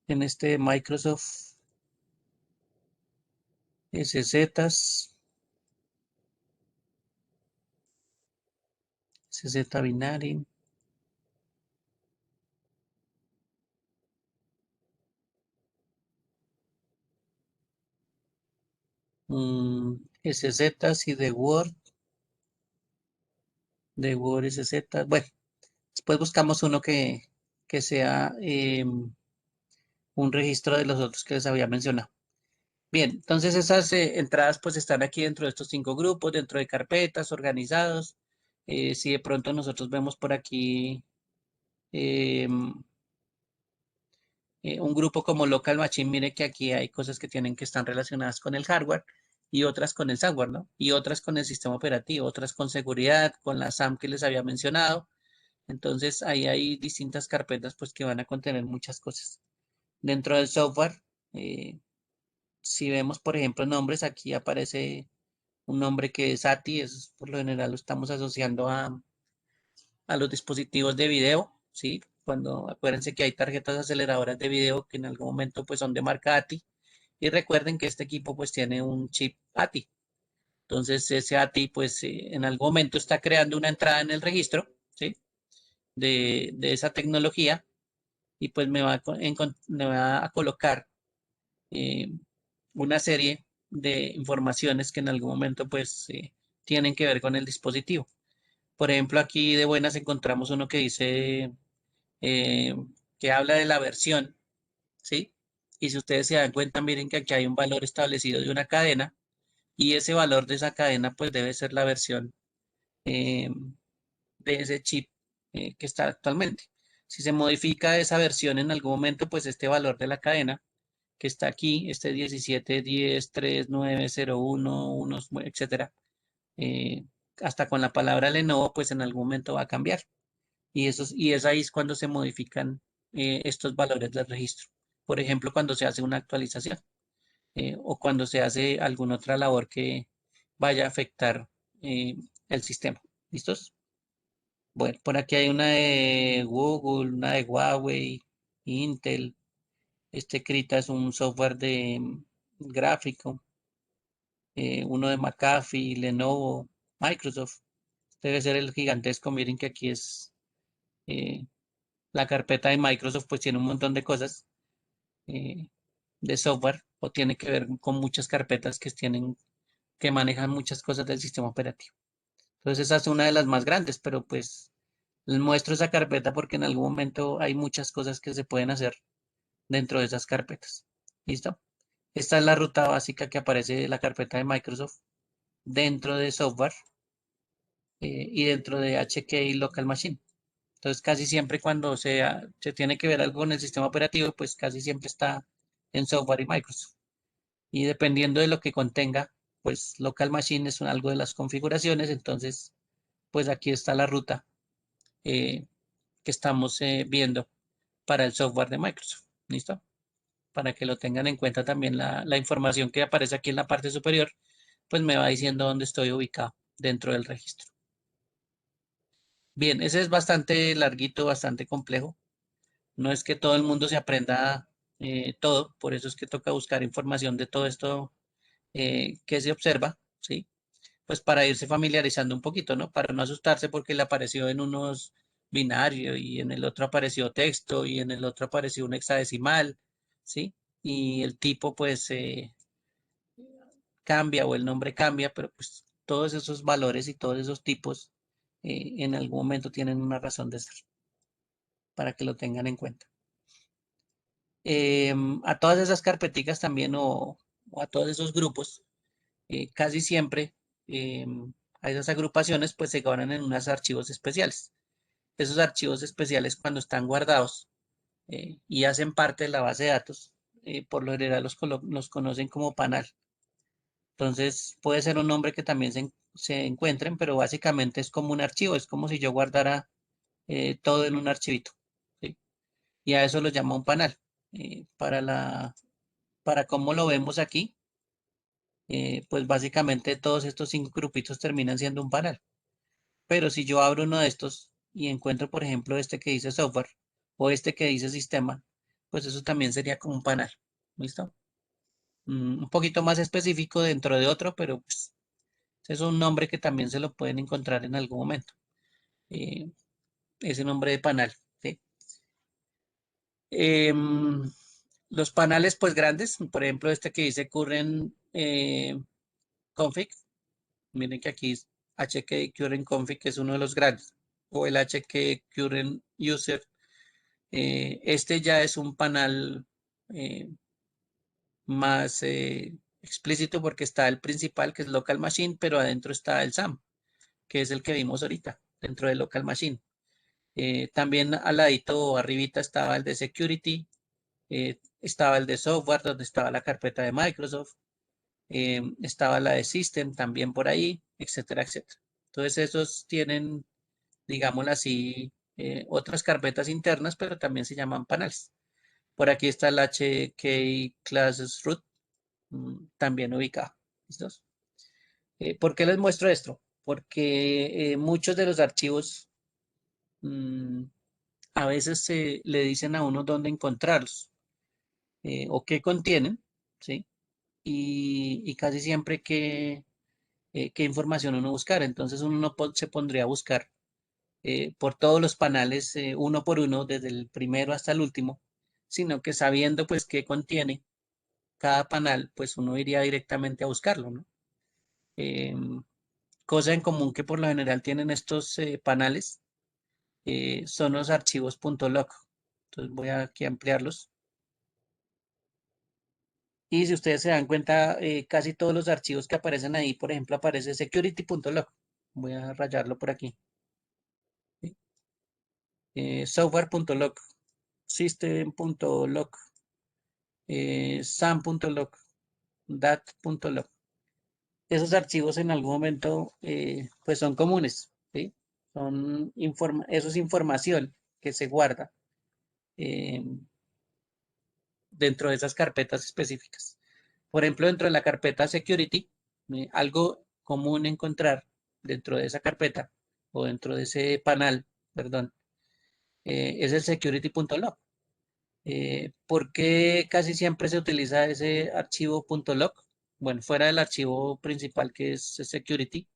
En este Microsoft SZ, SZ Binary. SZ y de Word SZ. Bueno, después buscamos uno que sea un registro de los otros que les había mencionado. Bien, entonces esas entradas pues están aquí dentro de estos 5 grupos, dentro de carpetas, organizados. Si de pronto nosotros vemos por aquí em, un grupo como Local Machine, mire que aquí hay cosas que tienen que estar relacionadas con el hardware y otras con el software, ¿no? Y otras con el sistema operativo, otras con seguridad, con la SAM que les había mencionado. Entonces ahí hay distintas carpetas pues que van a contener muchas cosas. Dentro del software, eh, si vemos por ejemplo nombres, aquí aparece un nombre que es ATI, es, por lo general lo estamos asociando a los dispositivos de video, ¿sí? Cuando acuérdense que hay tarjetas aceleradoras de video que en algún momento pues son de marca ATI y recuerden que este equipo pues tiene un chip ATI. Entonces ese ATI pues en algún momento está creando una entrada en el registro, ¿sí? De esa tecnología y pues me va a colocar eh, una serie de informaciones que en algún momento pues tienen que ver con el dispositivo. Por ejemplo, aquí de buenas encontramos uno que dice eh, que habla de la versión, ¿sí? Y si ustedes se dan cuenta, miren que aquí hay un valor establecido de una cadena y ese valor de esa cadena pues debe ser la versión eh, de ese chip que está actualmente. Si se modifica esa versión en algún momento, pues este valor de la cadena que está aquí, este 17103901, etcétera, eh, hasta con la palabra Lenovo, pues en algún momento va a cambiar. Y es ahí cuando se modifican estos valores del registro. Por ejemplo, cuando se hace una actualización o cuando se hace alguna otra labor que vaya a afectar eh, el sistema. ¿Listos? Bueno, por aquí hay una de Google, una de Huawei, Intel. Este Krita es un software de gráfico. Uno de McAfee, Lenovo, Microsoft. Debe ser el gigantesco. Miren que aquí es eh, la carpeta de Microsoft, pues tiene un montón de cosas eh, de software o tiene que ver con muchas carpetas que manejan muchas cosas del sistema operativo. Entonces esa es una de las más grandes, pero pues les muestro esa carpeta porque en algún momento hay muchas cosas que se pueden hacer dentro de esas carpetas. ¿Listo? Esta es la ruta básica que aparece de la carpeta de Microsoft dentro de software y dentro de HK Local Machine. Entonces, casi siempre cuando se tiene que ver algo con el sistema operativo, pues casi siempre está en software y Microsoft. Y dependiendo de lo que contenga, pues Local Machine es algo de las configuraciones. Entonces, pues aquí está la ruta eh, que estamos viendo para el software de Microsoft. ¿Listo? Para que lo tengan en cuenta también la información que aparece aquí en la parte superior, pues me va diciendo dónde estoy ubicado dentro del registro. Bien, ese es bastante larguito, bastante complejo. No es que todo el mundo se aprenda todo, por eso es que toca buscar información de todo esto que se observa, ¿sí? Pues para irse familiarizando un poquito, ¿no? Para no asustarse porque le apareció en unos binario y en el otro apareció texto y en el otro apareció un hexadecimal, ¿sí? Y el tipo pues cambia o el nombre cambia, pero pues todos esos valores y todos esos tipos en algún momento tienen una razón de ser, para que lo tengan en cuenta. A todas esas carpeticas también o a todos esos grupos, casi siempre a esas agrupaciones pues se guardan en unos archivos especiales. Esos archivos especiales cuando están guardados y hacen parte de la base de datos, por lo general los conocen como panal. Entonces puede ser un nombre que también se encuentren, pero básicamente es como un archivo, es como si yo guardara todo en un archivito, ¿sí? Y a eso lo llama un panal. Para cómo lo vemos aquí, pues básicamente todos estos 5 grupitos terminan siendo un panel. Pero si yo abro uno de estos y encuentro, por ejemplo, este que dice software o este que dice sistema, pues eso también sería como un panel. ¿Listo? Un poquito más específico dentro de otro, pero pues es un nombre que también se lo pueden encontrar en algún momento. eh, Ese nombre de panel. ¿Sí? Em, los panales pues grandes, por ejemplo, este que dice current config. Miren que aquí es HK Current Config, que es uno de los grandes, o el HK Current User. Este ya es un panel eh, más explícito porque está el principal, que es Local Machine, pero adentro está el SAM, que es el que vimos ahorita, dentro de Local Machine. También al ladito o arribita estaba el de Security, estaba el de Software, donde estaba la carpeta de Microsoft. Estaba la de System también por ahí, etcétera, etcétera. Entonces esos tienen, digámoslo así, otras carpetas internas, pero también se llaman panels. Por aquí está el HK Classes Root, también ubicado. ¿Listos? ¿Por qué les muestro esto? Porque muchos de los archivos mm, a veces se le dicen a uno dónde encontrarlos o qué contienen, ¿sí? Y casi siempre qué información uno buscar. Entonces uno no se pondría a buscar por todos los panales uno por uno, desde el primero hasta el último, sino que sabiendo pues qué contiene cada panal, pues uno iría directamente a buscarlo, ¿no? Em, Cosa en común que por lo general tienen estos panales son los archivos .log. Entonces voy a aquí a ampliarlos. Y si ustedes se dan cuenta, casi todos los archivos que aparecen ahí, por ejemplo, aparece security.log. Voy a rayarlo por aquí. ¿Sí? Software.log, system.log, sam.log, dat.log. Esos archivos en algún momento pues son comunes, ¿sí? Eso es información que se guarda eh, dentro de esas carpetas específicas. Por ejemplo, dentro de la carpeta security, algo común encontrar dentro de esa carpeta o dentro de ese panel, perdón, es el security.log. ¿Por qué casi siempre se utiliza ese archivo .log? Bueno, fuera del archivo principal que es security,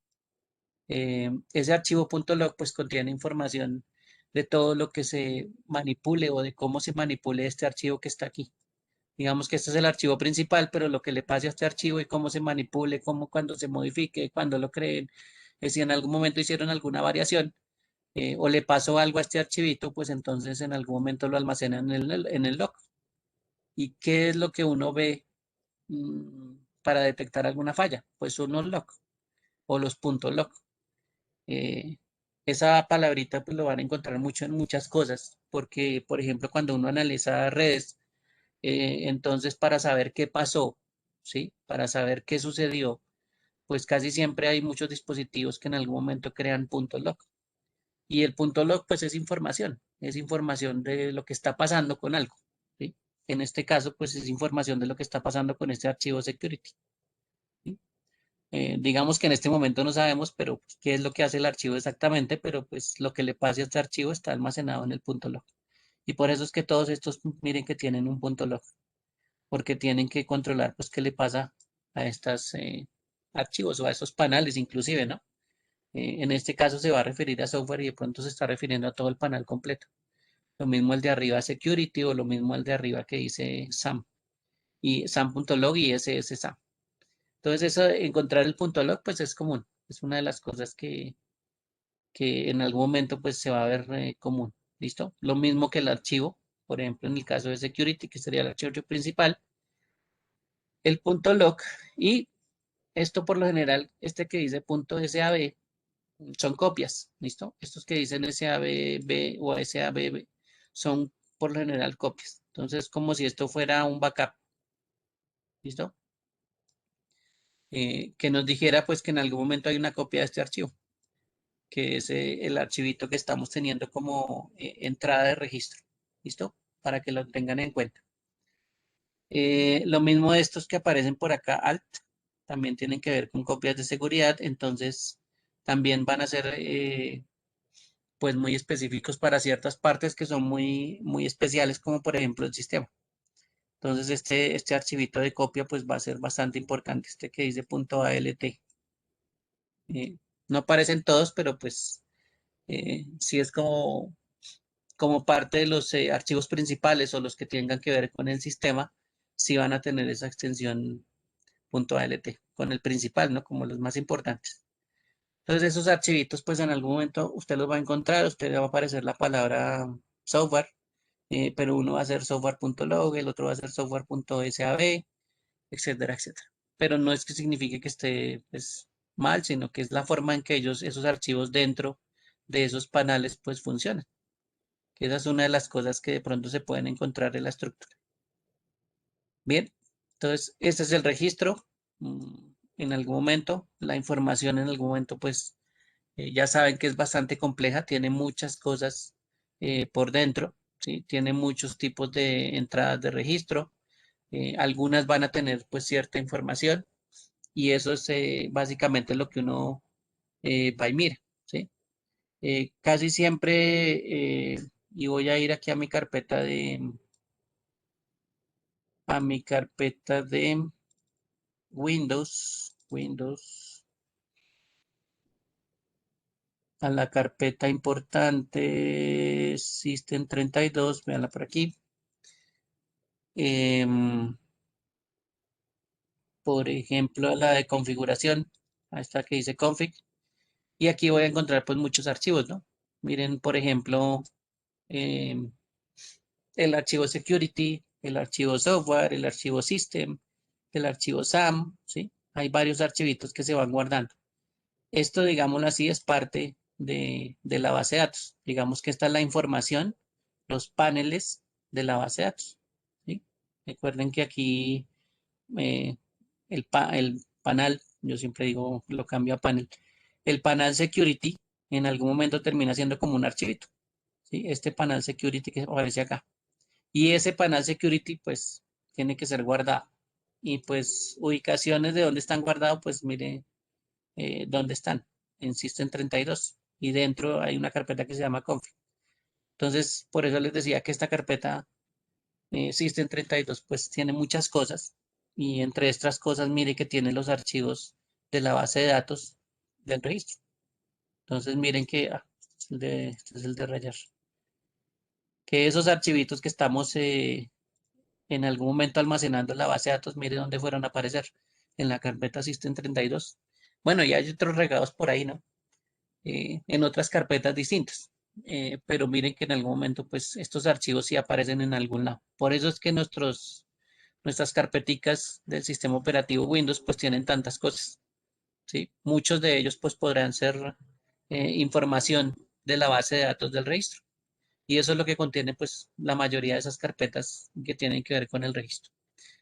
ese archivo .log pues contiene información de todo lo que se manipule o de cómo se manipule este archivo que está aquí. Digamos que este es el archivo principal, pero lo que le pase a este archivo y cómo se manipule, cómo cuando se modifique, cuando lo creen, si en algún momento hicieron alguna variación o le pasó algo a este archivito, pues entonces en algún momento lo almacenan en el log. ¿Y qué es lo que uno ve para detectar alguna falla? Pues unos log o los puntos log. Eh, Esa palabrita pues lo van a encontrar mucho en muchas cosas, porque por ejemplo cuando uno analiza redes, entonces para saber qué pasó, ¿sí? Para saber qué sucedió, pues casi siempre hay muchos dispositivos que en algún momento crean puntos log. Y el punto log pues es información de lo que está pasando con algo, ¿sí? En este caso pues es información de lo que está pasando con este archivo security, ¿sí? Digamos que en este momento no sabemos, pero pues, qué es lo que hace el archivo exactamente, pero pues lo que le pase a este archivo está almacenado en el punto log. Y por eso es que todos estos, miren que tienen un punto log, porque tienen que controlar pues qué le pasa a estos archivos o a esos panales inclusive, ¿no? En este caso se va a referir a software y de pronto se está refiriendo a todo el panel completo. Lo mismo el de arriba security o lo mismo el de arriba que dice SAM y SAM.log y SSSAM. Entonces eso de encontrar el punto log pues es común, es una de las cosas que en algún momento pues se va a ver común, ¿listo? Lo mismo que el archivo, por ejemplo, en el caso de security, que sería el archivo principal, el punto .loc, y esto por lo general, este que dice punto .sab, son copias, ¿listo? Estos que dicen SABB o SABB son por lo general copias. Entonces, como si esto fuera un backup, ¿listo? Que nos dijera pues que en algún momento hay una copia de este archivo, que es el archivito que estamos teniendo como entrada de registro, ¿listo? Para que lo tengan en cuenta. Lo mismo de estos que aparecen por acá, alt, también tienen que ver con copias de seguridad, entonces también van a ser pues muy específicos para ciertas partes que son muy especiales, como por ejemplo el sistema. Entonces este archivito de copia pues va a ser bastante importante, este que dice .alt. No aparecen todos, pero pues sí es como parte de los archivos principales o los que tengan que ver con el sistema, sí van a tener esa extensión .alt con el principal, ¿no? Como los más importantes. Entonces esos archivitos, pues en algún momento usted los va a encontrar, usted le va a aparecer la palabra software, pero uno va a ser software.log, el otro va a ser software.sab, etcétera, etcétera. Pero no es que signifique que esté pues, mal, sino que es la forma en que esos archivos dentro de esos panales, pues funcionan. Que esa es una de las cosas que de pronto se pueden encontrar en la estructura. Bien, entonces este es el registro. En algún momento, la información en algún momento, pues ya saben que es bastante compleja, tiene muchas cosas por dentro, ¿sí? Tiene muchos tipos de entradas de registro. Algunas van a tener pues cierta información y eso es básicamente lo que uno va y mira, ¿sí? Casi siempre, y voy a ir aquí a mi carpeta de Windows, a la carpeta importante System32, veanla por aquí. Em, por ejemplo, a la de configuración, a esta que dice config, y aquí voy a encontrar pues muchos archivos, ¿no? Miren, por ejemplo, em, el archivo security, el archivo software, el archivo system, el archivo SAM, ¿sí? Hay varios archivitos que se van guardando. Esto, digámoslo así, es parte de la base de datos. Digamos que esta es la información, los paneles de la base de datos, ¿sí? Recuerden que aquí eh, el panel, yo siempre digo, lo cambio a panel. El panel security en algún momento termina siendo como un archivito, ¿sí? Este panel security que aparece acá. Y ese panel security, pues, tiene que ser guardado. Y pues, ubicaciones de dónde están guardados, pues, mire dónde están, en System32. Y dentro hay una carpeta que se llama config. Entonces, por eso les decía que esta carpeta System32 pues tiene muchas cosas y entre estas cosas mire que tiene los archivos de la base de datos del registro. Entonces miren que este es el de rayar. Que esos archivitos que estamos en algún momento almacenando en la base de datos, mire dónde fueron a aparecer, en la carpeta System32. Bueno, y hay otros regados por ahí, ¿no? En otras carpetas distintas. Pero miren que en algún momento pues estos archivos sí aparecen en algún lado. Por eso es que nuestras carpeticas del sistema operativo Windows pues tienen tantas cosas, ¿sí? Muchos de ellos pues podrán ser información de la base de datos del registro. Y eso es lo que contiene pues la mayoría de esas carpetas que tienen que ver con el registro.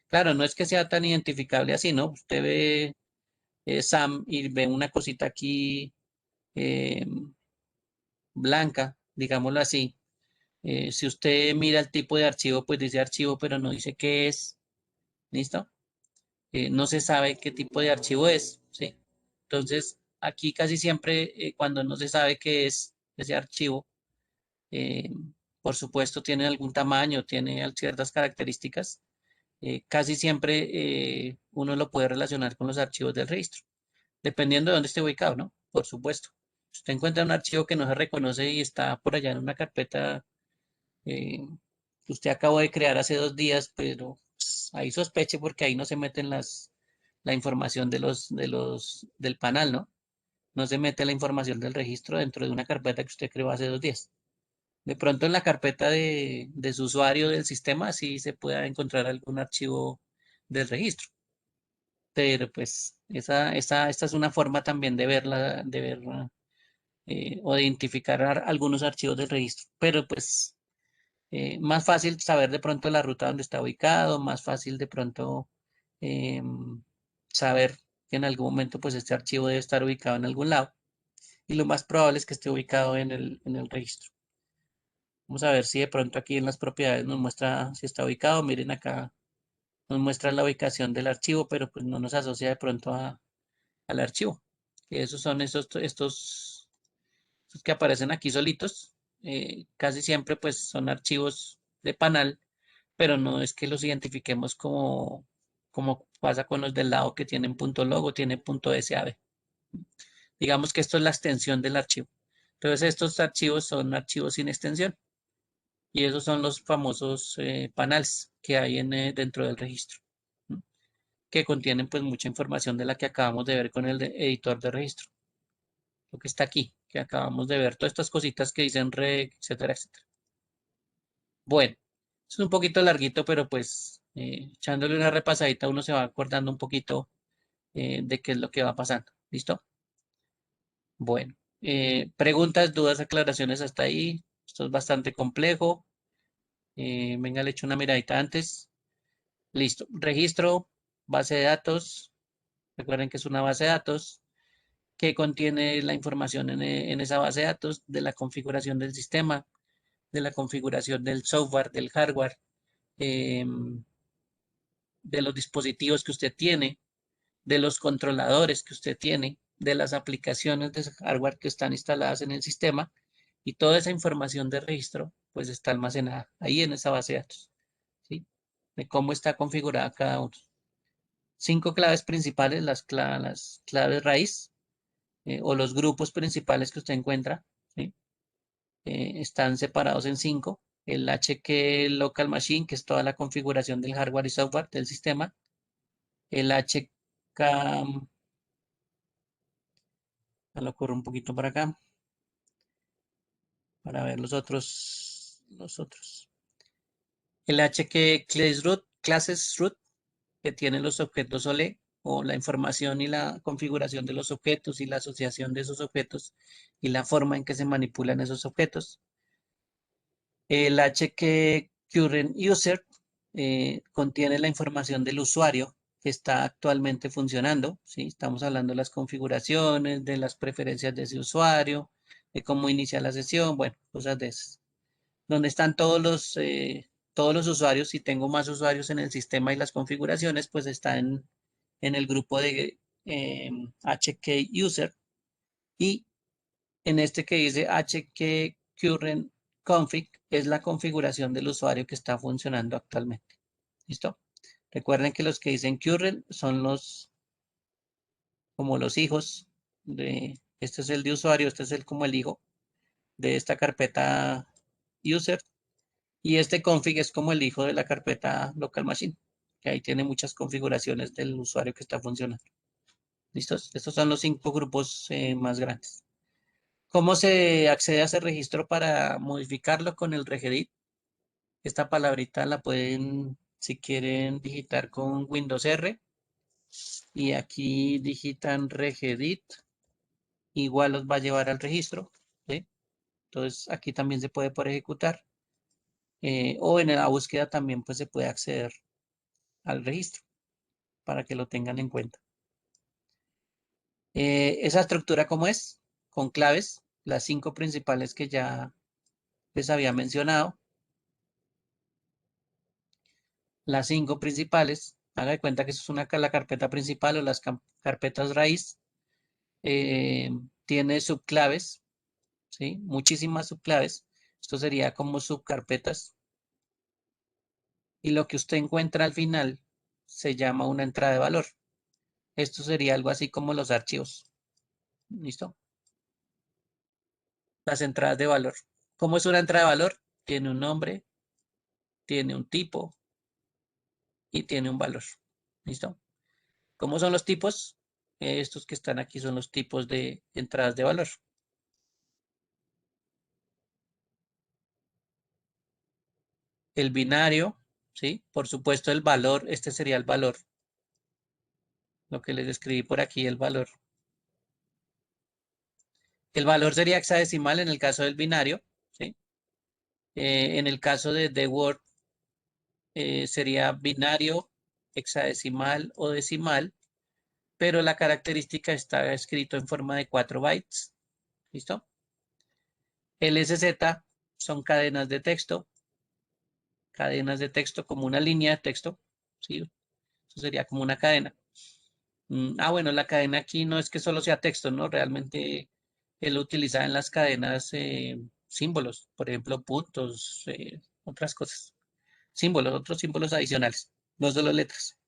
Claro, no es que sea tan identificable así, ¿no? Usted ve SAM y ve una cosita aquí eh, blanca, digámoslo así. Si usted mira el tipo de archivo, pues dice archivo, pero no dice qué es. ¿Listo? No se sabe qué tipo de archivo es, ¿sí? Entonces, aquí casi siempre cuando no se sabe qué es ese archivo, eh, por supuesto tiene algún tamaño, tiene ciertas características, casi siempre uno lo puede relacionar con los archivos del registro, dependiendo de dónde esté ubicado, ¿no? Por supuesto. Si usted encuentra un archivo que no se reconoce y está por allá en una carpeta eh, que usted acabó de crear hace 2 días, pero pues, ahí sospeche porque ahí no se meten la información del panel, ¿no? No se mete la información del registro dentro de una carpeta que usted creó hace 2 días. De pronto en la carpeta de su usuario del sistema sí se pueda encontrar algún archivo del registro. Pero pues esta es una forma también de verla, de ver o de identificar algunos archivos del registro. Pero pues más fácil saber de pronto la ruta donde está ubicado, más fácil de pronto saber que en algún momento pues este archivo debe estar ubicado en algún lado. Y lo más probable es que esté ubicado en el registro. Vamos a ver si de pronto aquí en las propiedades nos muestra si está ubicado. Miren acá, nos muestra la ubicación del archivo, pero pues no nos asocia de pronto al archivo. Y esos son estos que aparecen aquí solitos. Casi siempre pues son archivos de panel, pero no es que los identifiquemos como pasa con los del lado que tienen punto .log, tiene punto .sav. Digamos que esto es la extensión del archivo. Entonces estos archivos son archivos sin extensión. Y esos son los famosos panels que hay dentro del registro, ¿no? Que contienen pues mucha información de la que acabamos de ver con el editor de registro, lo que está aquí, que acabamos de ver, todas estas cositas que dicen reg, etcétera, etcétera. Bueno, es un poquito larguito, pero pues echándole una repasadita uno se va acordando un poquito de qué es lo que va pasando. ¿Listo? Bueno, preguntas, dudas, aclaraciones hasta ahí. Esto es bastante complejo. Venga, le echo una miradita antes. Listo. Registro, base de datos. Recuerden que es una base de datos que contiene la información en esa base de datos de la configuración del sistema, de la configuración del software, del hardware, de los dispositivos que usted tiene, de los controladores que usted tiene, de las aplicaciones de hardware que están instaladas en el sistema y toda esa información de registro pues está almacenada ahí en esa base de datos, ¿sí? De cómo está configurada cada uno. 5 claves principales, las claves raíz o los grupos principales que usted encuentra, ¿sí? Están separados en 5. El HK Local Machine, que es toda la configuración del hardware y software del sistema. El HK, me lo corro un poquito para acá, para ver los otros. El HK Classes Root, que tiene los objetos OLE o la información y la configuración de los objetos y la asociación de esos objetos y la forma en que se manipulan esos objetos. El HK Current User contiene la información del usuario que está actualmente funcionando, ¿sí? Estamos hablando de las configuraciones, de las preferencias de ese usuario, de cómo inicia la sesión, bueno, cosas de esas. Donde están todos los usuarios, si tengo más usuarios en el sistema y las configuraciones, pues está en el grupo de HK User y en este que dice HK Current Config es la configuración del usuario que está funcionando actualmente. ¿Listo? Recuerden que los que dicen current son como los hijos este es el de usuario, este es el como el hijo de esta carpeta user y este config es como el hijo de la carpeta local machine, que ahí tiene muchas configuraciones del usuario que está funcionando. ¿Listos? Estos son los 5 grupos más grandes. ¿Cómo se accede a ese registro para modificarlo con el regedit? Esta palabrita la pueden, si quieren, digitar con Windows R y aquí digitan regedit, igual los va a llevar al registro, ¿sí? Entonces aquí también se puede por ejecutar o en la búsqueda también pues se puede acceder al registro para que lo tengan en cuenta. Esa estructura como es, con claves, las 5 principales que ya les había mencionado. Las 5 principales, haga de cuenta que eso es la carpeta principal o las carpetas raíz, tiene subclaves, ¿sí? Muchísimas subclaves. Esto sería como subcarpetas. Y lo que usted encuentra al final se llama una entrada de valor. Esto sería algo así como los archivos. ¿Listo? Las entradas de valor. ¿Cómo es una entrada de valor? Tiene un nombre, tiene un tipo y tiene un valor. ¿Listo? ¿Cómo son los tipos? Estos que están aquí son los tipos de entradas de valor. el binario, ¿sí? Por supuesto el valor, este sería el valor, lo que les escribí por aquí, el valor. El valor sería hexadecimal en el caso del binario, ¿sí? En el caso de Word sería binario, hexadecimal o decimal, pero la característica está escrito en forma de 4 bytes, ¿listo? El SZ son cadenas de texto como una línea de texto, ¿sí? Eso sería como una cadena. Bueno, la cadena aquí no es que solo sea texto, ¿no? Realmente él utiliza en las cadenas símbolos, por ejemplo, puntos, otras cosas. Símbolos, otros símbolos adicionales, no solo letras.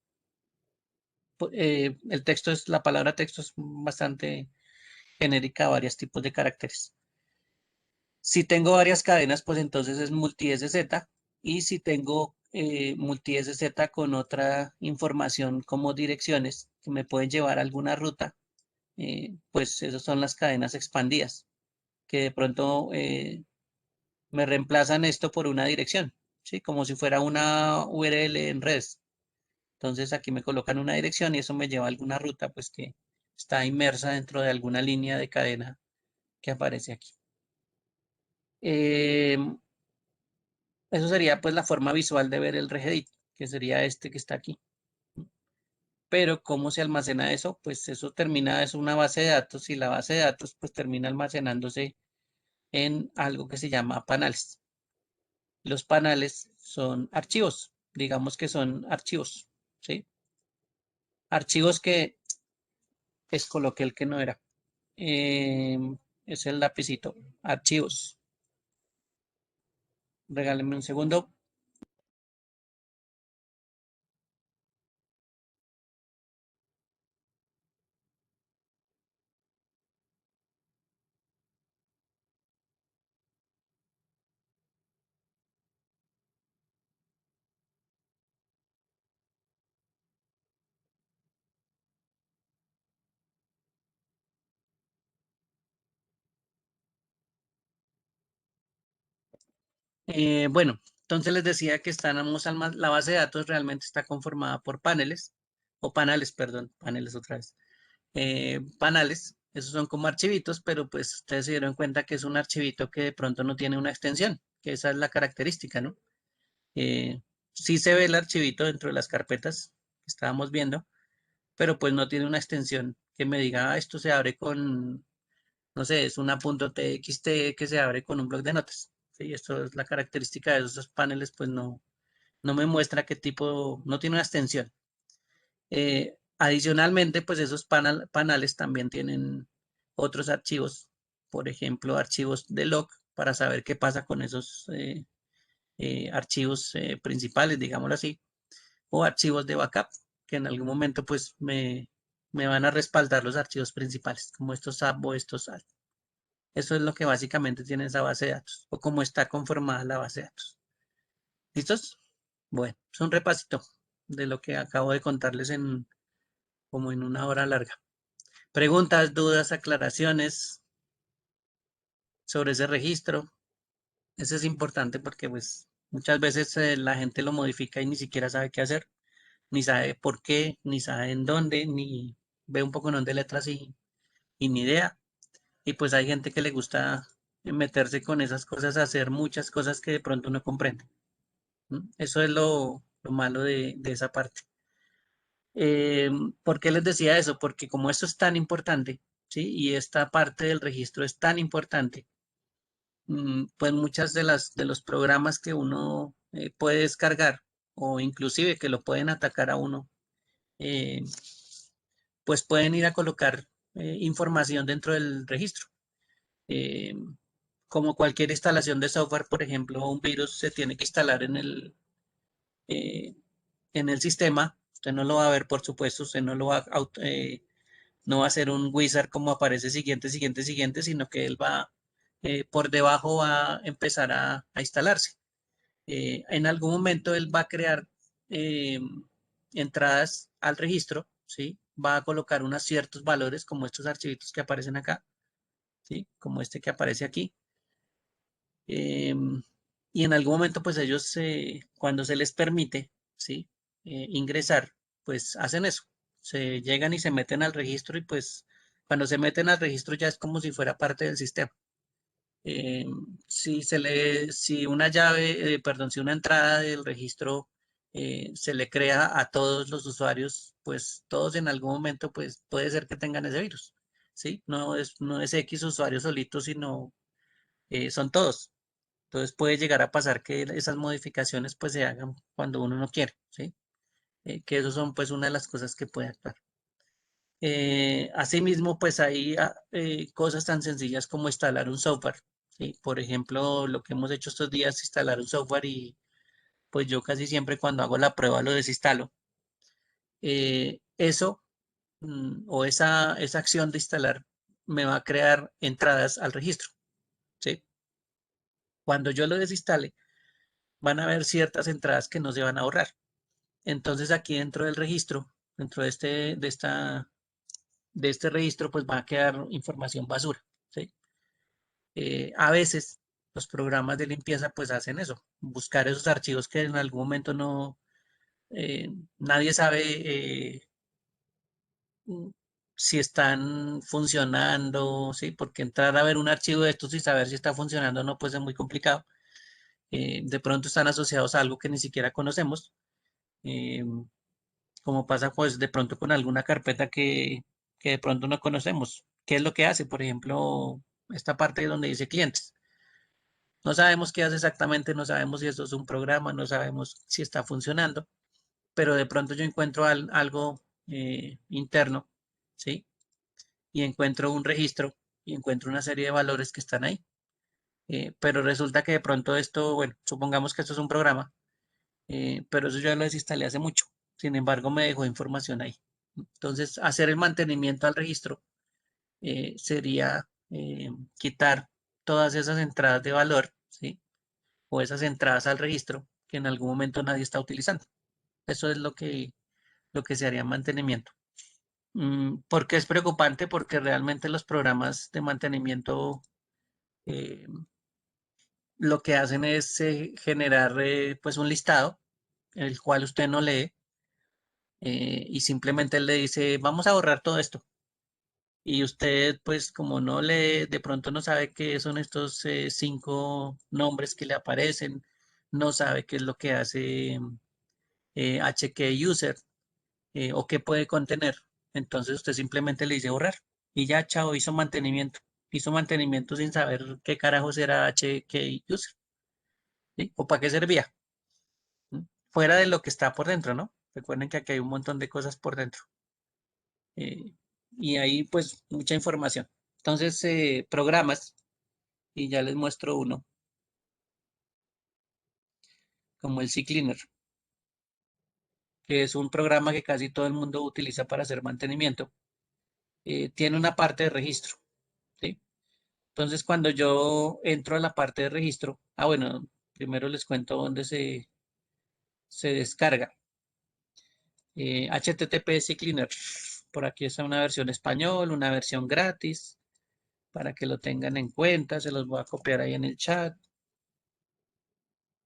El texto es, la palabra texto es bastante genérica a varios tipos de caracteres. Si tengo varias cadenas, pues entonces es multi-SZ. Y si tengo multi-SZ con otra información como direcciones que me pueden llevar a alguna ruta, pues esas son las cadenas expandidas, que de pronto me reemplazan esto por una dirección, ¿sí? Como si fuera una URL en redes. Entonces aquí me colocan una dirección y eso me lleva a alguna ruta, pues que está inmersa dentro de alguna línea de cadena que aparece aquí. Eso sería pues la forma visual de ver el regedit, que sería este que está aquí. Pero ¿cómo se almacena eso? Pues eso termina, es una base de datos y la base de datos pues termina almacenándose en algo que se llama panales. Los panales son archivos, digamos que son archivos, ¿sí? Archivos que es coloqué el que no era. Es el lapicito, archivos. Regálenme un segundo. Bueno, entonces les decía que la base de datos realmente está conformada por paneles, o panales, perdón, paneles otra vez. Panales, esos son como archivitos, pero pues ustedes se dieron cuenta que es un archivito que de pronto no tiene una extensión, que esa es la característica, ¿no? Eh, sí se ve el archivito dentro de las carpetas que estábamos viendo, pero pues no tiene una extensión que me diga, esto se abre con, no sé, es una .txt que se abre con un bloc de notas. Sí, esto es la característica de esos paneles, pues no me muestra qué tipo, no tiene una extensión. Adicionalmente, pues esos panales también tienen otros archivos, por ejemplo, archivos de log para saber qué pasa con esos archivos principales, digámoslo así, o archivos de backup, que en algún momento pues me van a respaldar los archivos principales, como estos app o estos alt. Eso es lo que básicamente tiene esa base de datos, o cómo está conformada la base de datos. ¿Listos? Bueno, es un repasito de lo que acabo de contarles en como en una hora larga. Preguntas, dudas, aclaraciones sobre ese registro. Eso es importante porque pues muchas veces la gente lo modifica y ni siquiera sabe qué hacer, ni sabe por qué, ni sabe en dónde, ni ve un poco de letras y ni idea. Y pues hay gente que le gusta meterse con esas cosas, hacer muchas cosas que de pronto no comprende. Eso es lo malo de esa parte. ¿Por qué les decía eso? Porque como esto es tan importante, ¿sí? Y esta parte del registro es tan importante, pues muchas de los programas que uno puede descargar o inclusive que lo pueden atacar a uno, eh, pues pueden ir a colocar información dentro del registro. Eh, Como cualquier instalación de software, por ejemplo, un virus se tiene que instalar eh, en el sistema. Usted no lo va a ver, por supuesto, usted no lo va a, no va a ser un wizard como aparece siguiente, siguiente, siguiente, sino que él va por debajo va a empezar a instalarse. En algún momento él va a crear eh, entradas al registro, ¿sí? Va a colocar unos ciertos valores como estos archivitos que aparecen acá, ¿sí? Como este que aparece aquí. y en algún momento pues ellos cuando se les permite, ¿sí? Ingresar, pues hacen eso. Se llegan y se meten al registro y pues cuando se meten al registro ya es como si fuera parte del sistema. Eh, si una llave, perdón, si una entrada del registro se le crea a todos los usuarios, pues todos en algún momento pues puede ser que tengan ese virus, ¿sí? No es X usuario solito, sino son todos. Entonces puede llegar a pasar que esas modificaciones pues se hagan cuando uno no quiere, ¿sí? Que eso son pues una de las cosas que puede actuar. Asimismo, pues hay cosas tan sencillas como instalar un software, ¿sí? Por ejemplo, lo que hemos hecho estos días, instalar un software y pues yo casi siempre cuando hago la prueba lo desinstalo. Eso o esa acción de instalar me va a crear entradas al registro, ¿sí? Cuando yo lo desinstale, van a haber ciertas entradas que no se van a ahorrar. Entonces aquí dentro del registro, dentro de este registro, pues va a quedar información basura, ¿sí? A veces los programas de limpieza pues hacen eso, buscar esos archivos que en algún momento no, nadie sabe mm, si están funcionando, ¿sí? Porque entrar a ver un archivo de estos y saber si está funcionando o no, pues es muy complicado. De pronto están asociados a algo que ni siquiera conocemos, eh, como pasa pues de pronto con alguna carpeta que de pronto no conocemos. ¿Qué es lo que hace? Por ejemplo, esta parte donde dice clientes. No sabemos qué hace exactamente, no sabemos si esto es un programa, no sabemos si está funcionando, pero de pronto yo encuentro algo interno, ¿sí? Y encuentro un registro y encuentro una serie de valores que están ahí. Pero resulta que de pronto esto, bueno, supongamos que esto es un programa, pero eso yo lo desinstalé hace mucho. Sin embargo, me dejó información ahí. Entonces, hacer el mantenimiento al registro sería quitar todas esas entradas de valor, ¿sí? O esas entradas al registro que en algún momento nadie está utilizando. Eso es lo que se haría en mantenimiento. ¿Por qué es preocupante? Porque realmente los programas de mantenimiento eh, lo que hacen es generar pues un listado, el cual usted no lee y simplemente le dice, vamos a borrar todo esto. Y usted, pues como no lee, de pronto no sabe qué son estos 5 nombres que le aparecen, no sabe qué es lo que hace HK user o qué puede contener. Entonces usted simplemente le dice borrar y ya, chao, hizo mantenimiento. Hizo mantenimiento sin saber qué carajos era HK user, ¿sí? O para qué servía. ¿Sí? Fuera de lo que está por dentro, ¿no? Recuerden que aquí hay un montón de cosas por dentro. eh, y ahí pues mucha información. Entonces, programas, y ya les muestro uno, como el CCleaner, que es un programa que casi todo el mundo utiliza para hacer mantenimiento. Tiene una parte de registro, ¿sí? Entonces, cuando yo entro a la parte de registro, bueno, primero les cuento dónde se descarga. HTTPS Cleaner. Por aquí está una versión español, una versión gratis, para que lo tengan en cuenta. Se los voy a copiar ahí en el chat.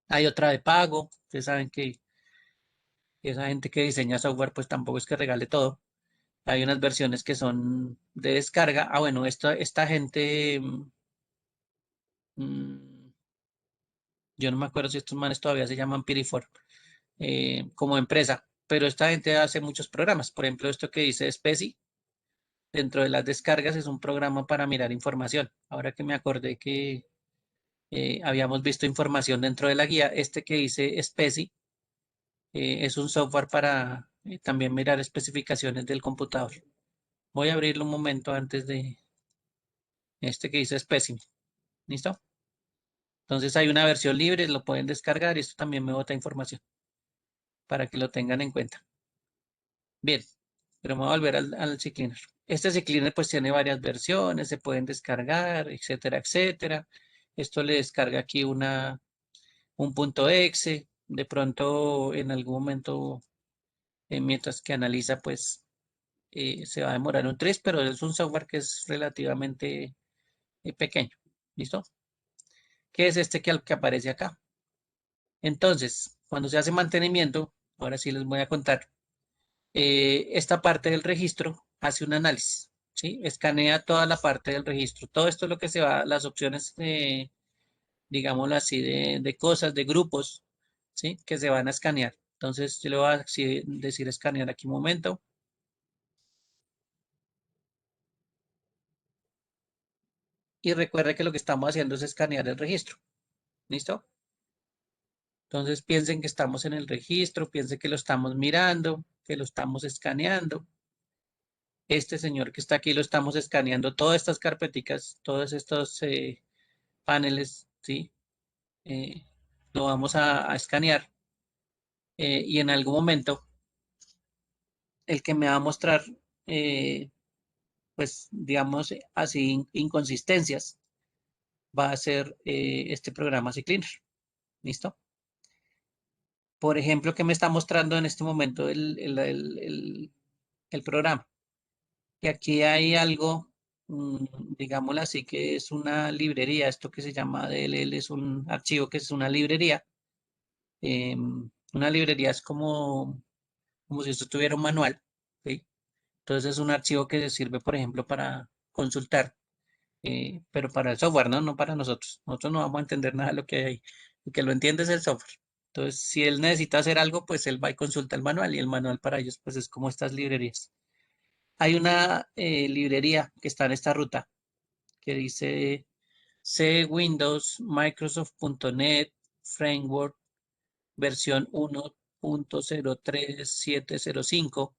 Hay otra de pago. Ustedes saben que esa gente que diseña software, pues tampoco es que regale todo. Hay unas versiones que son de descarga. Bueno, esta gente, mm, yo no me acuerdo si estos manes todavía se llaman Piriform, como empresa, pero esta gente hace muchos programas. Por ejemplo, esto que dice Speci, dentro de las descargas es un programa para mirar información. Ahora que me acordé que habíamos visto información dentro de la guía, este que dice Speci es un software para también mirar especificaciones del computador. Voy a abrirlo un momento antes de este que dice Speci. ¿Listo? Entonces hay una versión libre, lo pueden descargar y esto también me bota información para que lo tengan en cuenta. Bien, pero me voy a volver al CCleaner. Este CCleaner pues tiene varias versiones, se pueden descargar, etcétera, etcétera. Esto le descarga aquí un punto exe. De pronto en algún momento, mientras que analiza, pues se va a demorar un tris, pero es un software que es relativamente pequeño. ¿Listo? ¿Qué es este que aparece acá? Entonces, cuando se hace mantenimiento, ahora sí les voy a contar, esta parte del registro hace un análisis, ¿sí? Escanea toda la parte del registro. Todo esto es lo que se va, las opciones, digámoslo así, de cosas, de grupos, ¿sí? Que se van a escanear. Entonces, yo le voy a decir escanear aquí un momento. Y recuerde que lo que estamos haciendo es escanear el registro. ¿Listo? Entonces piensen que estamos en el registro, piensen que lo estamos mirando, que lo estamos escaneando. Este señor que está aquí lo estamos escaneando, todas estas carpeticas, todos estos paneles, ¿sí? Eh, lo vamos a escanear y en algún momento el que me va a mostrar, pues digamos así, inconsistencias, va a ser este programa CCleaner. ¿Listo? Por ejemplo, ¿qué me está mostrando en este momento el programa? Que aquí hay algo, digámoslo así, que es una librería, esto que se llama DLL es un archivo que es una librería. Una librería es como si esto tuviera un manual, ¿sí? Entonces es un archivo que sirve, por ejemplo, para consultar, pero para el software, ¿no? No para nosotros. Nosotros no vamos a entender nada de lo que hay ahí. El que lo entiende es el software. Entonces, si él necesita hacer algo, pues él va y consulta el manual y el manual para ellos, pues es como estas librerías. Hay una librería que está en esta ruta que dice C Windows Microsoft.NET Framework versión 1.03705,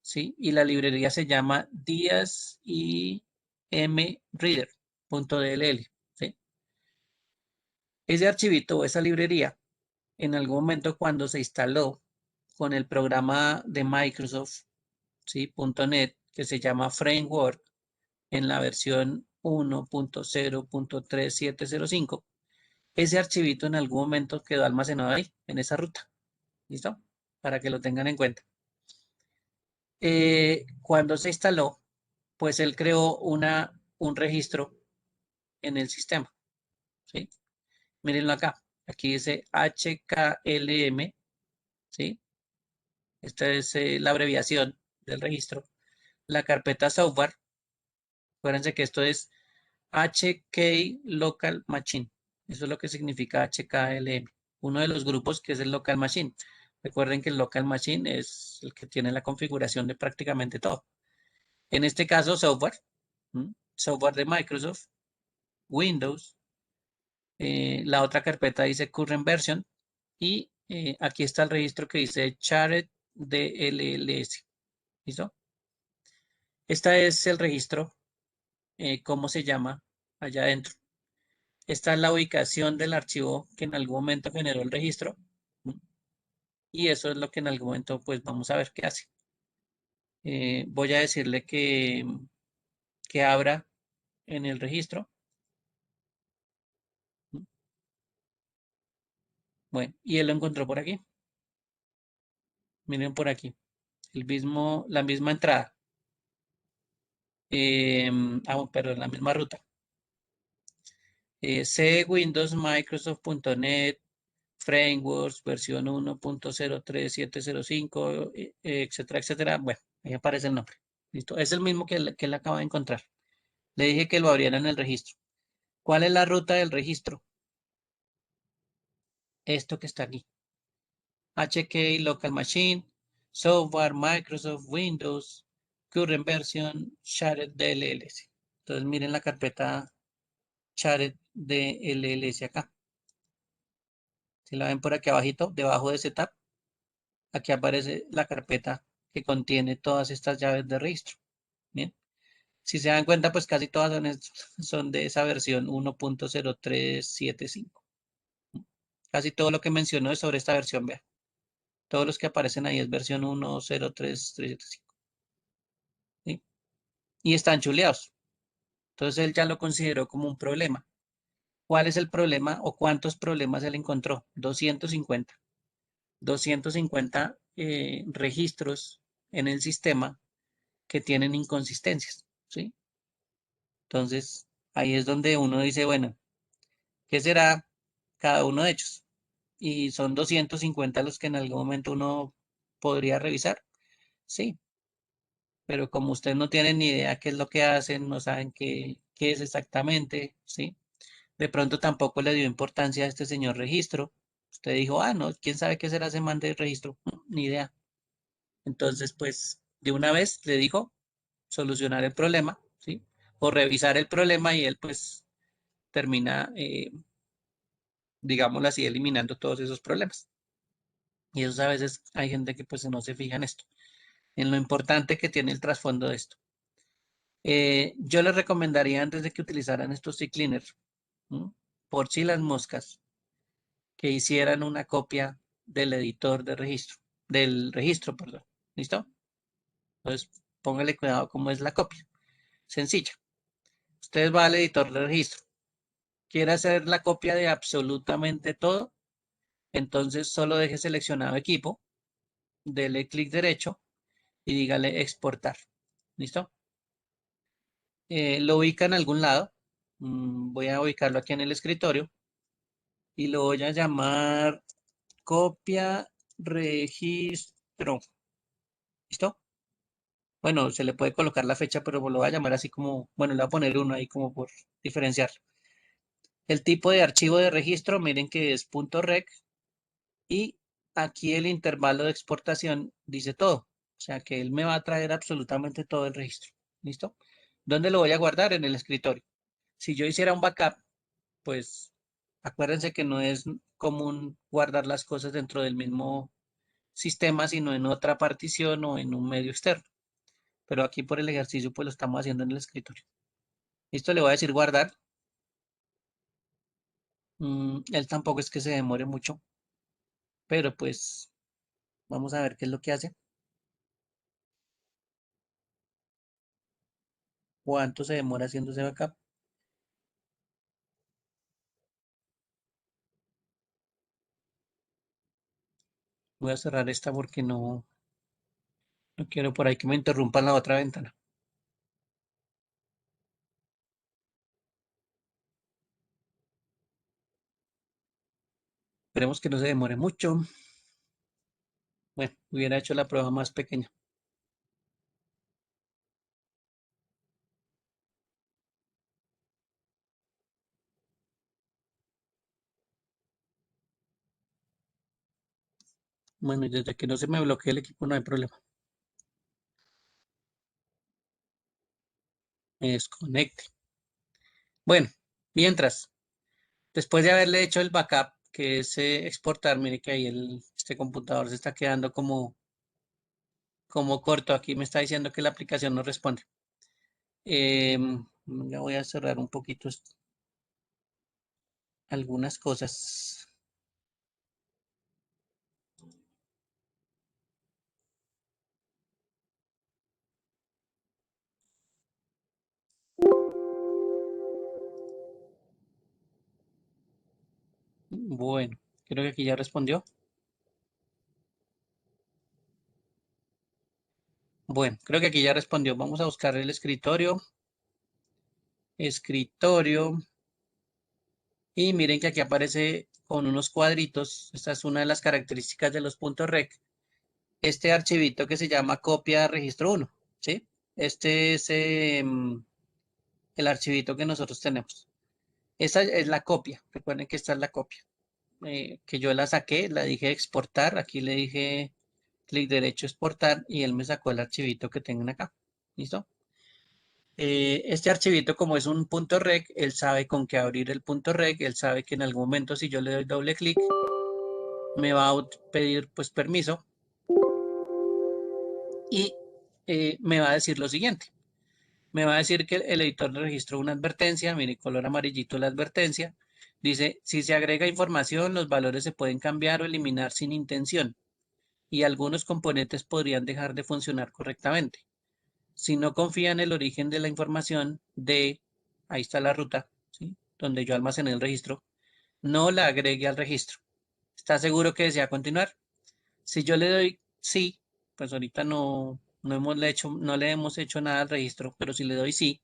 ¿sí? Y la librería se llama Díaz y M Reader.dll, ¿sí? Ese archivito o esa librería, en algún momento cuando se instaló con el programa de Microsoft, ¿sí? .NET, que se llama Framework, en la versión 1.0.3705, ese archivito en algún momento quedó almacenado ahí, en esa ruta. ¿Listo? Para que lo tengan en cuenta. Cuando se instaló, pues él creó un registro en el sistema. ¿Sí? Mírenlo acá. Aquí dice HKLM. ¿Sí? Esta es la abreviación del registro. La carpeta software. Acuérdense que esto es HK Local Machine. Eso es lo que significa HKLM. Uno de los grupos que es el Local Machine. Recuerden que el Local Machine es el que tiene la configuración de prácticamente todo. En este caso, software. Software de Microsoft, Windows. La otra carpeta dice Current Version. Y aquí está el registro que dice Shared DLLS. ¿Listo? Este es el registro, cómo se llama allá adentro. Esta es la ubicación del archivo que en algún momento generó el registro. Y eso es lo que en algún momento pues vamos a ver qué hace. Voy a decirle que abra en el registro. Bueno, y él lo encontró por aquí. Miren por aquí. La misma entrada. Perdón, la misma ruta. C Windows Microsoft.NET Frameworks versión 1.03705, etcétera, etcétera. Bueno, ahí aparece el nombre. Listo. Es el mismo que él acaba de encontrar. Le dije que lo abriera en el registro. ¿Cuál es la ruta del registro? Esto que está aquí. HK Local Machine, Software, Microsoft, Windows, Current Version, Shared DLLs. Entonces miren la carpeta Shared DLLs acá. Si la ven por aquí abajito, debajo de Setup, aquí aparece la carpeta que contiene todas estas llaves de registro. Bien. Si se dan cuenta, pues casi todas son de esa versión 1.0375. Casi todo lo que menciono es sobre esta versión, vea. Todos los que aparecen ahí es versión 1.03375. ¿Sí? Y están chuleados. Entonces él ya lo consideró como un problema. ¿Cuál es el problema o cuántos problemas él encontró? 250. 250 registros en el sistema que tienen inconsistencias, ¿sí? Entonces, ahí es donde uno dice, bueno, ¿qué será cada uno de ellos? y son 250 los que en algún momento uno podría revisar. Sí, pero como ustedes no tienen ni idea qué es lo que hacen, no saben qué es exactamente, ¿sí? De pronto tampoco le dio importancia a este señor registro. Usted dijo, ah, no, quién sabe qué será ese man de registro. Ni idea. Entonces, pues, de una vez le dijo solucionar el problema, ¿sí? O revisar el problema y él, pues, termina, digámoslo así, eliminando todos esos problemas. Y eso a veces hay gente que, pues, no se fija en esto, en lo importante que tiene el trasfondo de esto. Yo les recomendaría antes de que utilizaran estos cleaners, por si las moscas, que hicieran una copia del editor de registro, del registro, perdón. ¿Listo? Entonces, póngale cuidado cómo es la copia. Sencilla. Usted va al editor de registro. Quiere hacer la copia de absolutamente todo. Entonces, solo deje seleccionado equipo, dele clic derecho y dígale exportar. ¿Listo? Lo ubica en algún lado. Voy a ubicarlo aquí en el escritorio y lo voy a llamar copia registro. ¿Listo? Bueno, se le puede colocar la fecha, pero lo voy a llamar así como, bueno, le voy a poner uno ahí como por diferenciar. El tipo de archivo de registro, miren que es .rec y aquí el intervalo de exportación dice todo. O sea que él me va a traer absolutamente todo el registro. ¿Listo? ¿Dónde lo voy a guardar? En el escritorio. Si yo hiciera un backup, pues acuérdense que no es común guardar las cosas dentro del mismo sistema, sino en otra partición o en un medio externo. Pero aquí por el ejercicio, pues lo estamos haciendo en el escritorio. Listo, le voy a decir guardar. Él tampoco es que se demore mucho, pero pues vamos a ver qué es lo que hace. ¿Cuánto se demora haciendo ese backup? Voy a cerrar esta porque no quiero por ahí que me interrumpan la otra ventana. Esperemos que no se demore mucho. Bueno, hubiera hecho la prueba más pequeña. Bueno, y desde que no se me bloquee el equipo no hay problema. Me desconecte. Bueno, mientras, después de haberle hecho el backup, que es exportar, mire que ahí este computador se está quedando como corto. Aquí me está diciendo que la aplicación no responde. Ya voy a cerrar un poquito algunas cosas. Bueno, creo que aquí ya respondió. Bueno, creo que aquí ya respondió. Vamos a buscar el escritorio. Escritorio. Y miren que aquí aparece con unos cuadritos. Esta es una de las características de los .rec. Este archivito que se llama copia registro 1. ¿Sí? Este es el archivito que nosotros tenemos. Esta es la copia. Recuerden que esta es la copia. Que yo la saqué, la dije exportar. Aquí le dije clic derecho exportar y él me sacó el archivito que tengan acá. ¿Listo? Este archivito, como es un .rec, él sabe con qué abrir el .rec, él sabe que en algún momento si yo le doy doble clic, me va a pedir pues permiso y me va a decir lo siguiente. Me va a decir que el editor le registró una advertencia, mire, color amarillito la advertencia. Dice, si se agrega información, los valores se pueden cambiar o eliminar sin intención y algunos componentes podrían dejar de funcionar correctamente. Si no confía en el origen de la información ahí está la ruta, ¿sí? Donde yo almacené el registro, no la agregue al registro. ¿Está seguro que desea continuar? Si yo le doy sí, pues ahorita no le hemos hecho nada al registro, pero si le doy sí,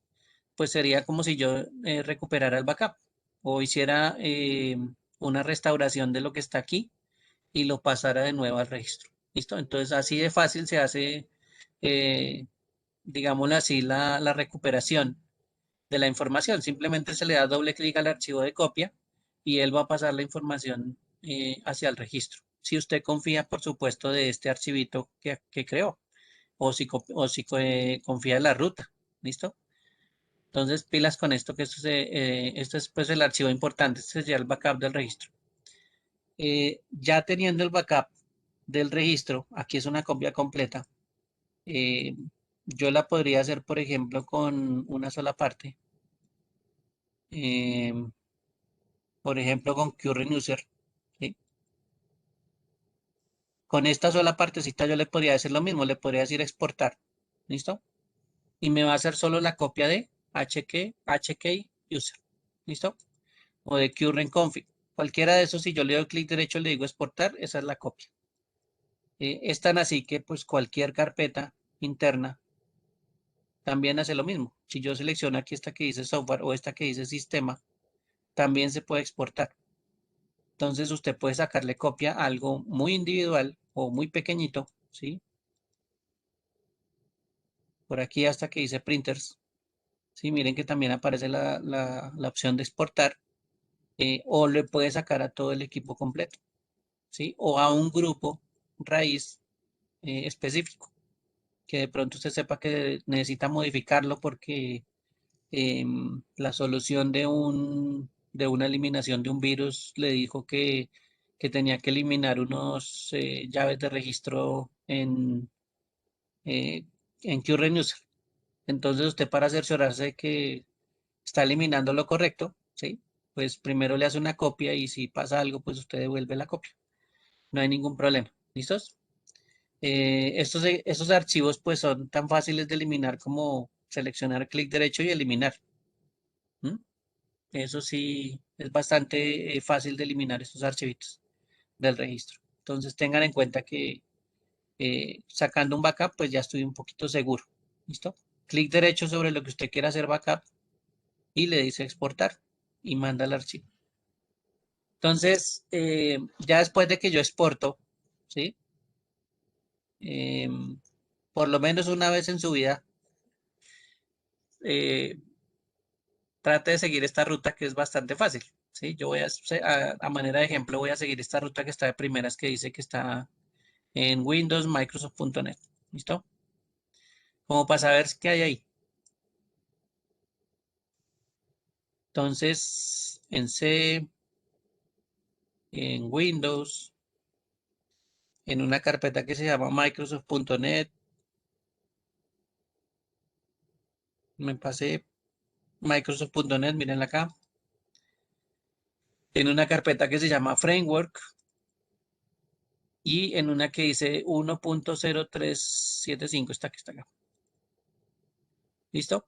pues sería como si yo recuperara el backup o hiciera una restauración de lo que está aquí y lo pasara de nuevo al registro. ¿Listo? Entonces así de fácil se hace, eh, digámoslo así, la recuperación de la información. Simplemente se le da doble clic al archivo de copia y él va a pasar la información hacia el registro. Si usted confía, por supuesto, de este archivito que creó o si confía en la ruta. ¿Listo? Entonces, pilas con esto, que esto es pues el archivo importante, este sería el backup del registro. Ya teniendo el backup del registro, aquí es una copia completa. eh, yo la podría hacer, por ejemplo, con una sola parte. eh, por ejemplo, con Current User. ¿Sí? Con esta sola partecita yo le podría decir lo mismo, le podría decir exportar. ¿Listo? Y me va a hacer solo la copia de HK User. ¿Listo? O de Current Config. Cualquiera de esos, si yo le doy clic derecho, le digo exportar, esa es la copia. Es tan así que pues cualquier carpeta interna también hace lo mismo. Si yo selecciono aquí esta que dice software o esta que dice sistema, también se puede exportar. Entonces usted puede sacarle copia a algo muy individual o muy pequeñito, ¿sí? Por aquí hasta que dice printers, ¿sí? Miren que también aparece la opción de exportar, o le puede sacar a todo el equipo completo, ¿sí? O a un grupo raíz específico, que de pronto usted sepa que necesita modificarlo porque la solución de una eliminación de un virus le dijo que tenía que eliminar unos llaves de registro eh, en QRenuser. Entonces usted para cerciorarse de que está eliminando lo correcto, ¿sí? Pues primero le hace una copia y si pasa algo, pues usted devuelve la copia. No hay ningún problema. ¿Listos? Estos archivos pues son tan fáciles de eliminar como seleccionar clic derecho y eliminar. ¿Mm? Eso sí, es bastante fácil de eliminar estos archivitos del registro. Entonces tengan en cuenta que sacando un backup, pues ya estoy un poquito seguro. ¿Listo? Clic derecho sobre lo que usted quiera hacer backup y le dice exportar y manda el archivo. Entonces, ya después de que yo exporto, ¿sí? Em, por lo menos una vez en su vida, eh, trate de seguir esta ruta que es bastante fácil. ¿Sí? Yo voy a manera de ejemplo, voy a seguir esta ruta que está de primeras que dice que está en Windows, Microsoft.net. ¿Listo? Como para saber qué hay ahí. Entonces, en C, en Windows, en una carpeta que se llama Microsoft.net, me pasé Microsoft.net, miren acá, en una carpeta que se llama Framework y en una que dice 1.0375, esta que está acá. ¿Listo?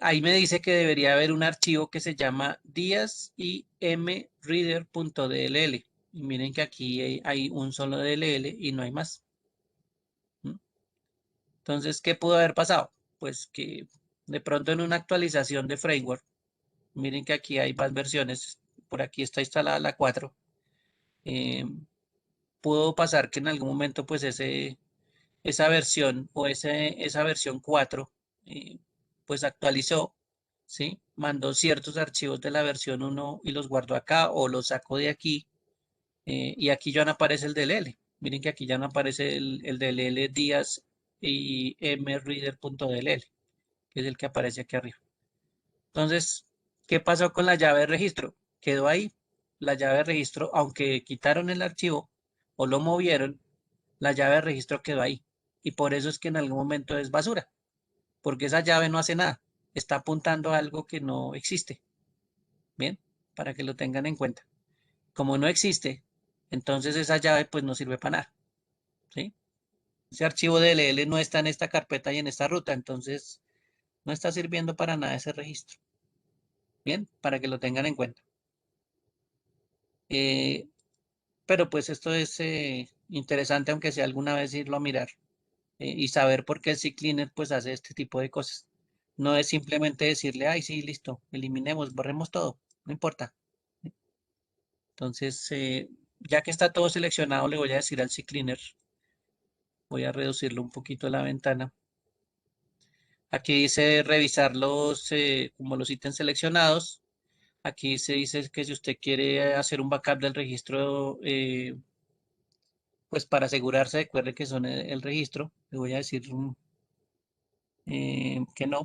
Ahí me dice que debería haber un archivo que se llama diasimreader.dll. Y miren que aquí hay un solo DLL y no hay más. ¿Mm? Entonces, ¿qué pudo haber pasado? Pues que de pronto en una actualización de framework, miren que aquí hay más versiones, por aquí está instalada la 4, eh, pudo pasar que en algún momento pues esa versión o esa versión 4 pues actualizó, ¿sí? Mandó ciertos archivos de la versión 1 y los guardó acá o los sacó de aquí y aquí ya no aparece el DLL. Miren que aquí ya no aparece el DLL días y mreader.dll, que es el que aparece aquí arriba. Entonces, ¿qué pasó con la llave de registro? Quedó ahí. La llave de registro, aunque quitaron el archivo o lo movieron, la llave de registro quedó ahí. Y por eso es que en algún momento es basura, porque esa llave no hace nada. Está apuntando a algo que no existe. Bien, para que lo tengan en cuenta. Como no existe, entonces esa llave pues no sirve para nada. ¿Sí? Ese archivo DLL no está en esta carpeta y en esta ruta, entonces no está sirviendo para nada ese registro. Bien, para que lo tengan en cuenta. Eh, pero pues esto es interesante, aunque sea alguna vez irlo a mirar y saber por qué el CCleaner pues hace este tipo de cosas. No es simplemente decirle, ay, sí, listo, eliminemos, borremos todo, no importa. Entonces, ya que está todo seleccionado, le voy a decir al CCleaner, voy a reducirlo un poquito la ventana. Aquí dice revisar como los ítems seleccionados. Aquí se dice que si usted quiere hacer un backup del registro, pues para asegurarse, recuerde que son el registro, le voy a decir que no.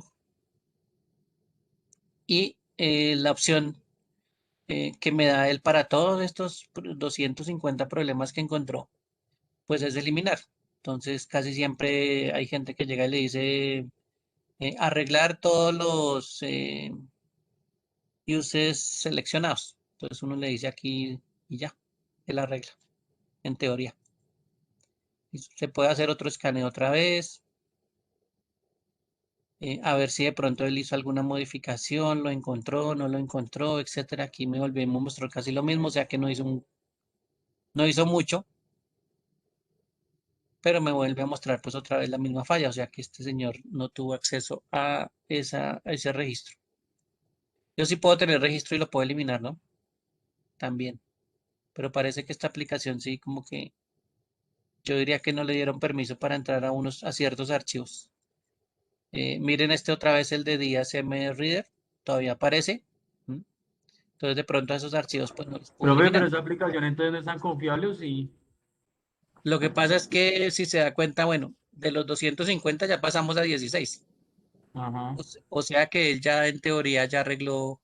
Y la opción que me da él para todos estos 250 problemas que encontró, pues es eliminar. Entonces, casi siempre hay gente que llega y le dice arreglar todos los uses seleccionados. Entonces uno le dice aquí y ya, él arregla, en teoría. Y se puede hacer otro escaneo otra vez, a ver si de pronto él hizo alguna modificación, lo encontró, no lo encontró, etcétera. Aquí me volvemos a mostrar casi lo mismo, o sea que no hizo mucho, pero me vuelve a mostrar pues otra vez la misma falla, o sea que este señor no tuvo acceso a ese registro. Yo sí puedo tener registro y lo puedo eliminar, ¿no? También, pero parece que esta aplicación sí como que yo diría que no le dieron permiso para entrar a ciertos archivos. Miren este otra vez, el de DSM Reader, todavía aparece. ¿M? Entonces de pronto esos archivos pues no los puedo Profe, pero eliminar. esa aplicación entonces no es tan confiable, ¿o sí? Lo que pasa es que si se da cuenta, bueno, de los 250 ya pasamos a 16. Ajá, O sea que él ya en teoría ya arregló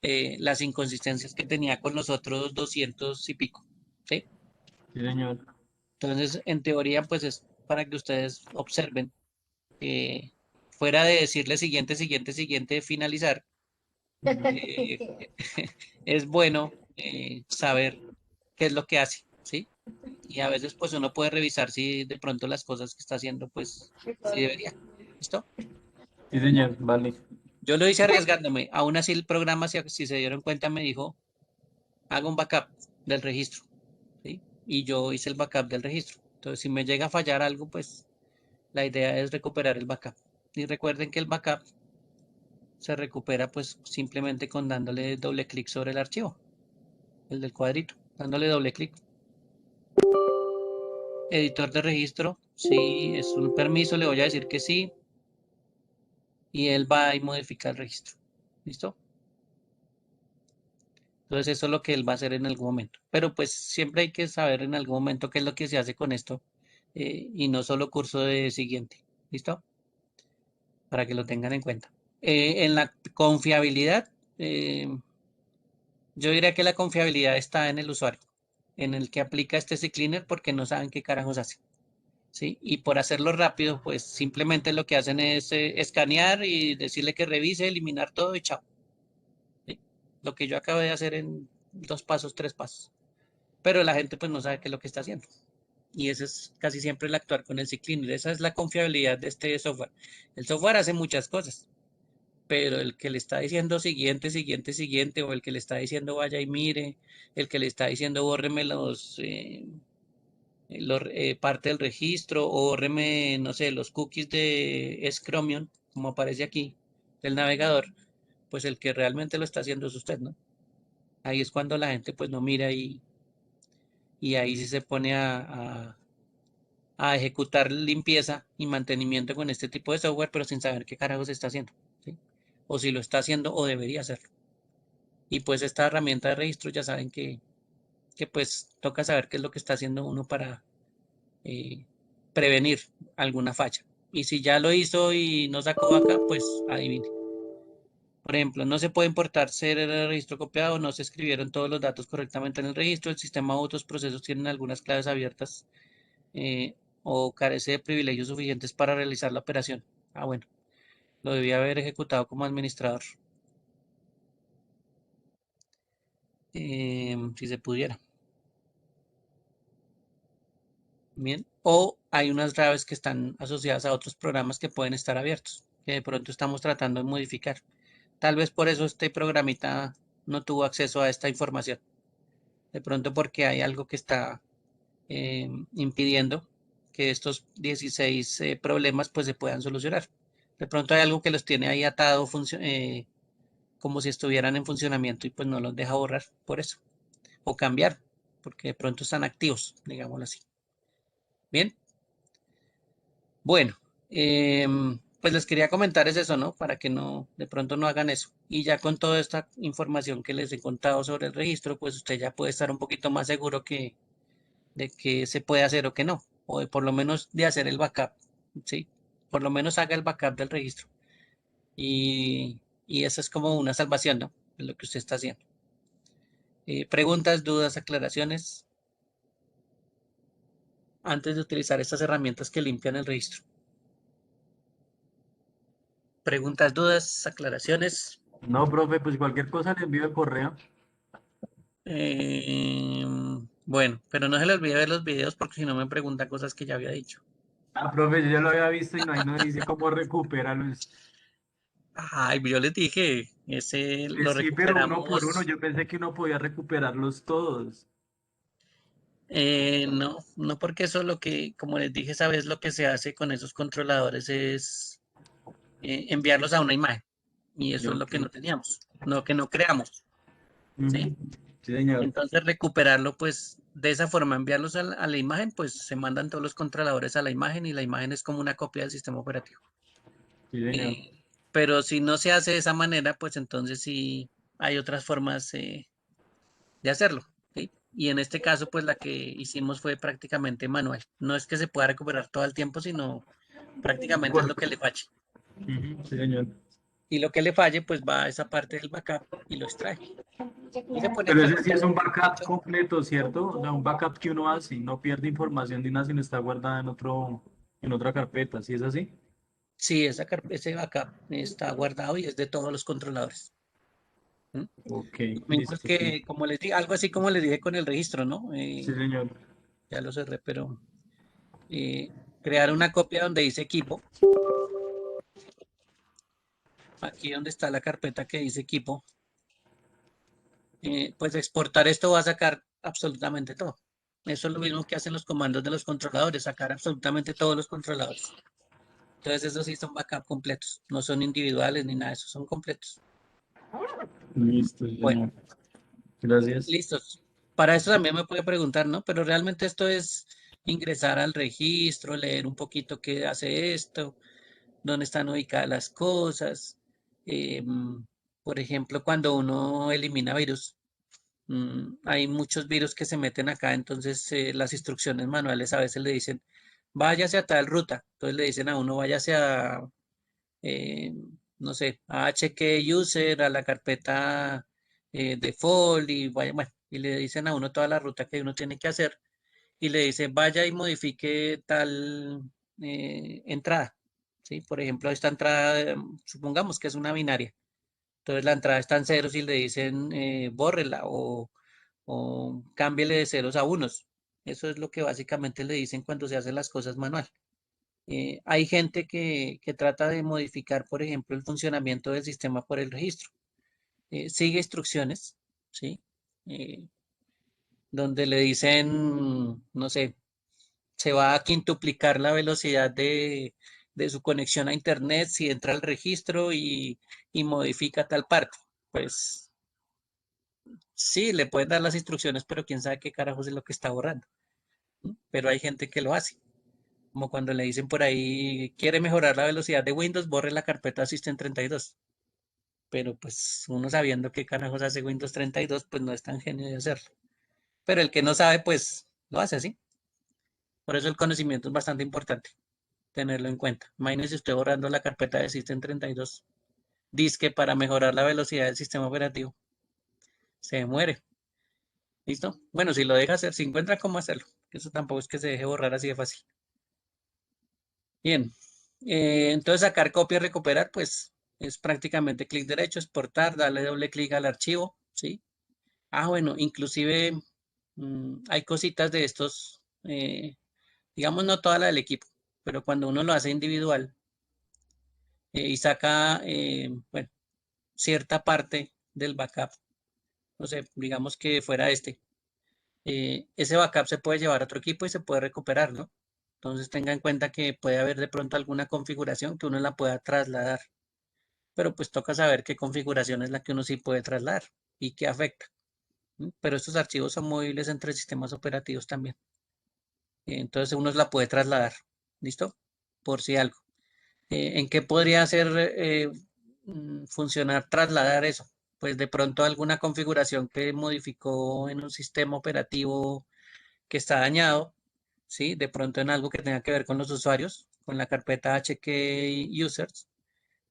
las inconsistencias que tenía con los otros 200 y pico. ¿Sí? sí, señor. Entonces, en teoría, pues es para que ustedes observen, eh, fuera de decirle siguiente, siguiente, siguiente, finalizar, eh, es bueno saber qué es lo que hace, ¿sí? Y a veces, pues uno puede revisar si de pronto las cosas que está haciendo, pues sí debería. ¿Listo? Sí, señor, vale. Yo lo hice arriesgándome. Aún así, el programa, si se dieron cuenta, me dijo, haga un backup del registro, ¿sí? Y yo hice el backup del registro. Entonces, si me llega a fallar algo, pues la idea es recuperar el backup. Y recuerden que el backup se recupera pues simplemente con dándole doble clic sobre el archivo, el del cuadrito, dándole doble clic. Editor de registro, sí, es un permiso, le voy a decir que sí, y él va y modifica el registro. ¿Listo? Entonces eso es lo que él va a hacer en algún momento. Pero pues siempre hay que saber en algún momento qué es lo que se hace con esto y no solo curso de siguiente. ¿Listo? Para que lo tengan en cuenta. En la confiabilidad, yo diría que la confiabilidad está en el usuario, en el que aplica este CCleaner porque no saben qué carajos hace. ¿Sí? Y por hacerlo rápido, pues simplemente lo que hacen es escanear y decirle que revise, eliminar todo y chao. ¿Sí? Lo que yo acabo de hacer en 2 pasos, 3 pasos. Pero la gente pues no sabe qué es lo que está haciendo. Y ese es casi siempre el actuar con el CCleaner. Esa es la confiabilidad de este software. El software hace muchas cosas, pero el que le está diciendo siguiente, siguiente, siguiente, o el que le está diciendo vaya y mire, el que le está diciendo bórreme parte del registro, o bórreme, no sé, los cookies de Chromium, como aparece aquí, del navegador, pues el que realmente lo está haciendo es usted, ¿no? Ahí es cuando la gente pues no mira y ahí sí se pone a ejecutar limpieza y mantenimiento con este tipo de software, pero sin saber qué carajos está haciendo, ¿sí? O si lo está haciendo o debería hacerlo. Y pues esta herramienta de registro ya saben que pues toca saber qué es lo que está haciendo uno para eh, prevenir alguna falla. Y si ya lo hizo y no sacó acá, pues adivine. Por ejemplo, no se puede importar ser el registro copiado, no se escribieron todos los datos correctamente en el registro, el sistema u otros procesos tienen algunas claves abiertas o carece de privilegios suficientes para realizar la operación. Ah, bueno, lo debía haber ejecutado como administrador, si se pudiera. Bien, o hay unas claves que están asociadas a otros programas que pueden estar abiertos, que de pronto estamos tratando de modificar. Tal vez por eso este programita no tuvo acceso a esta información. De pronto porque hay algo que está impidiendo que estos 16 problemas pues se puedan solucionar. De pronto hay algo que los tiene ahí atado como si estuvieran en funcionamiento y pues no los deja borrar por eso. o cambiar, porque de pronto están activos, digámoslo así. Bien, bueno, pues les quería comentar es eso, ¿no? Para que no, de pronto no hagan eso. Y ya con toda esta información que les he contado sobre el registro, pues usted ya puede estar un poquito más seguro de que se puede hacer o que no, o de por lo menos de hacer el backup, ¿sí? Por lo menos haga el backup del registro. Y eso es como una salvación, ¿no? De lo que usted está haciendo. Preguntas, dudas, aclaraciones antes de utilizar estas herramientas que limpian el registro. Preguntas, dudas, aclaraciones. No, profe, pues cualquier cosa le envío el correo. Eh, bueno, pero no se le olvide ver los videos porque si no me pregunta cosas que ya había dicho. Ah, profe, yo ya lo había visto y no, ahí no dice cómo recuperarlo. Ay, yo les dije, ese lo Pues sí, pero uno por uno, recuperamos. yo pensé que uno podía recuperarlos todos. No, no porque eso lo que, como les dije, sabes, lo que se hace con esos controladores es enviarlos a una imagen. Y eso es lo Ok. que no teníamos, no que no creamos, ¿sí? Ujú. Sí, señor. Entonces recuperarlo, pues de esa forma, enviarlos a la imagen, pues se mandan todos los controladores a la imagen y la imagen es como una copia del sistema operativo. Sí, señor. Pero si no se hace de esa manera, pues entonces sí hay otras formas de hacerlo, ¿sí? Y en este caso, pues la que hicimos fue prácticamente manual. No es que se pueda recuperar todo el tiempo, sino prácticamente es lo que le falle. Ujú. Sí, señor. Y lo que le falle, pues va a esa parte del backup y lo extrae. Y se pone a Pero ese sí ejecutar es lo un que le he backup dicho. completo, ¿cierto? O sea, un backup que uno hace, no pierde información de una, sino está guardada en otra carpeta, ¿sí es así? Sí, ese backup está guardado y es de todos los controladores. ¿M? Ok, Lo mismo es listo, sí. que, como les dije, algo así como les dije con el registro, ¿no? Sí, señor. Ya lo cerré, pero eh, crear una copia donde dice equipo. Aquí donde está la carpeta que dice equipo, pues exportar esto va a sacar absolutamente todo. Eso es lo mismo que hacen los comandos de los controladores, sacar absolutamente todos los controladores. Entonces, esos sí son backup completos, no son individuales ni nada de eso, son completos. Listo, sí, Bueno, señor. Gracias. listos. Para eso también me puede preguntar, ¿no? Pero realmente esto es ingresar al registro, leer un poquito qué hace esto, dónde están ubicadas las cosas. Por ejemplo, cuando uno elimina virus, hay muchos virus que se meten acá, entonces las instrucciones manuales a veces le dicen, váyase a tal ruta. Entonces le dicen a uno, váyase a, eh, no sé, a HK user, a la carpeta default y vaya, bueno, y le dicen a uno toda la ruta que uno tiene que hacer y le dice, vaya y modifique tal entrada. ¿Sí? Por ejemplo, esta entrada, supongamos que es una binaria. Entonces la entrada está en ceros y le dicen bórrela o cámbiele de ceros a unos. Eso es lo que básicamente le dicen cuando se hacen las cosas manual. Hay gente que trata de modificar, por ejemplo, el funcionamiento del sistema por el registro. Sigue instrucciones, ¿sí? Eh, donde le dicen, no sé, se va a quintuplicar la velocidad de su conexión a Internet si entra al registro y modifica tal parte. Pues sí, le pueden dar las instrucciones, pero quién sabe qué carajos es lo que está borrando. ¿No? Pero hay gente que lo hace. Como cuando le dicen por ahí, quiere mejorar la velocidad de Windows, borre la carpeta System 32. Pero pues uno sabiendo qué carajos hace Windows 32, pues no es tan genio de hacerlo. Pero el que no sabe, pues lo hace así. Por eso el conocimiento es bastante importante, tenerlo en cuenta. Imagínese usted borrando la carpeta de System 32. Disque para mejorar la velocidad del sistema operativo. Se muere. ¿Listo? Bueno, si lo deja hacer, si encuentra cómo hacerlo. Eso tampoco es que se deje borrar así de fácil. Bien. Entonces sacar copia y recuperar, pues es prácticamente clic derecho, exportar, darle doble clic al archivo, ¿sí? Ah, bueno, inclusive hay cositas de estos, digamos no toda la del equipo, pero cuando uno lo hace individual y saca, bueno, cierta parte del backup, no sé, digamos que fuera este, ese backup se puede llevar a otro equipo y se puede recuperar, ¿no? Entonces tenga en cuenta que puede haber de pronto alguna configuración que uno la pueda trasladar, pero pues toca saber qué configuración es la que uno sí puede trasladar y qué afecta. pero estos archivos son movibles entre sistemas operativos también. Entonces uno la puede trasladar, ¿listo? Por si algo. ¿En qué podría hacer funcionar trasladar eso? Pues de pronto alguna configuración que modificó en un sistema operativo que está dañado, ¿sí? De pronto en algo que tenga que ver con los usuarios, con la carpeta HK Users,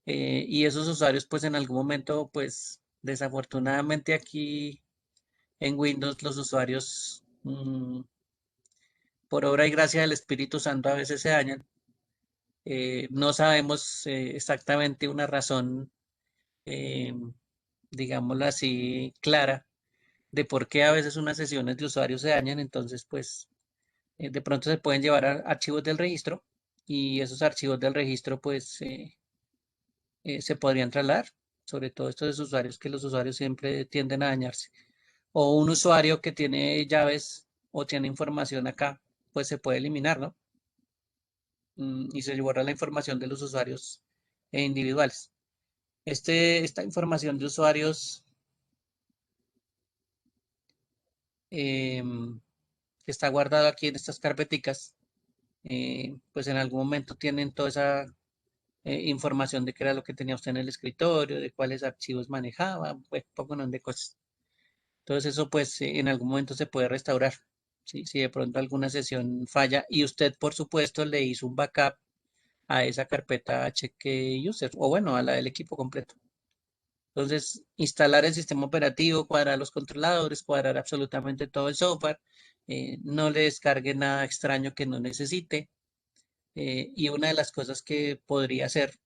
y esos usuarios pues en algún momento pues desafortunadamente aquí en Windows los usuarios por obra y gracia del Espíritu Santo a veces se dañan. No sabemos exactamente una razón, eh, digámoslo así, clara de por qué a veces unas sesiones de usuarios se dañan, entonces pues de pronto se pueden llevar a archivos del registro y esos archivos del registro pues se podrían trasladar, sobre todo estos usuarios que los usuarios siempre tienden a dañarse. O un usuario que tiene llaves o tiene información acá, pues se puede eliminar, ¿no? Y se borra la información de los usuarios individuales. Esta información de usuarios que está guardado aquí en estas carpeticas, pues en algún momento tienen toda esa información de qué era lo que tenía usted en el escritorio, de cuáles archivos manejaba, pues poco de cosas. Entonces eso pues en algún momento se puede restaurar. ¿Sí? Si de pronto alguna sesión falla y usted por supuesto le hizo un backup a esa carpeta HK User o bueno, a la del equipo completo. Entonces, instalar el sistema operativo, cuadrar los controladores, cuadrar absolutamente todo el software, no le descargue nada extraño que no necesite. Y una de las cosas que podría hacer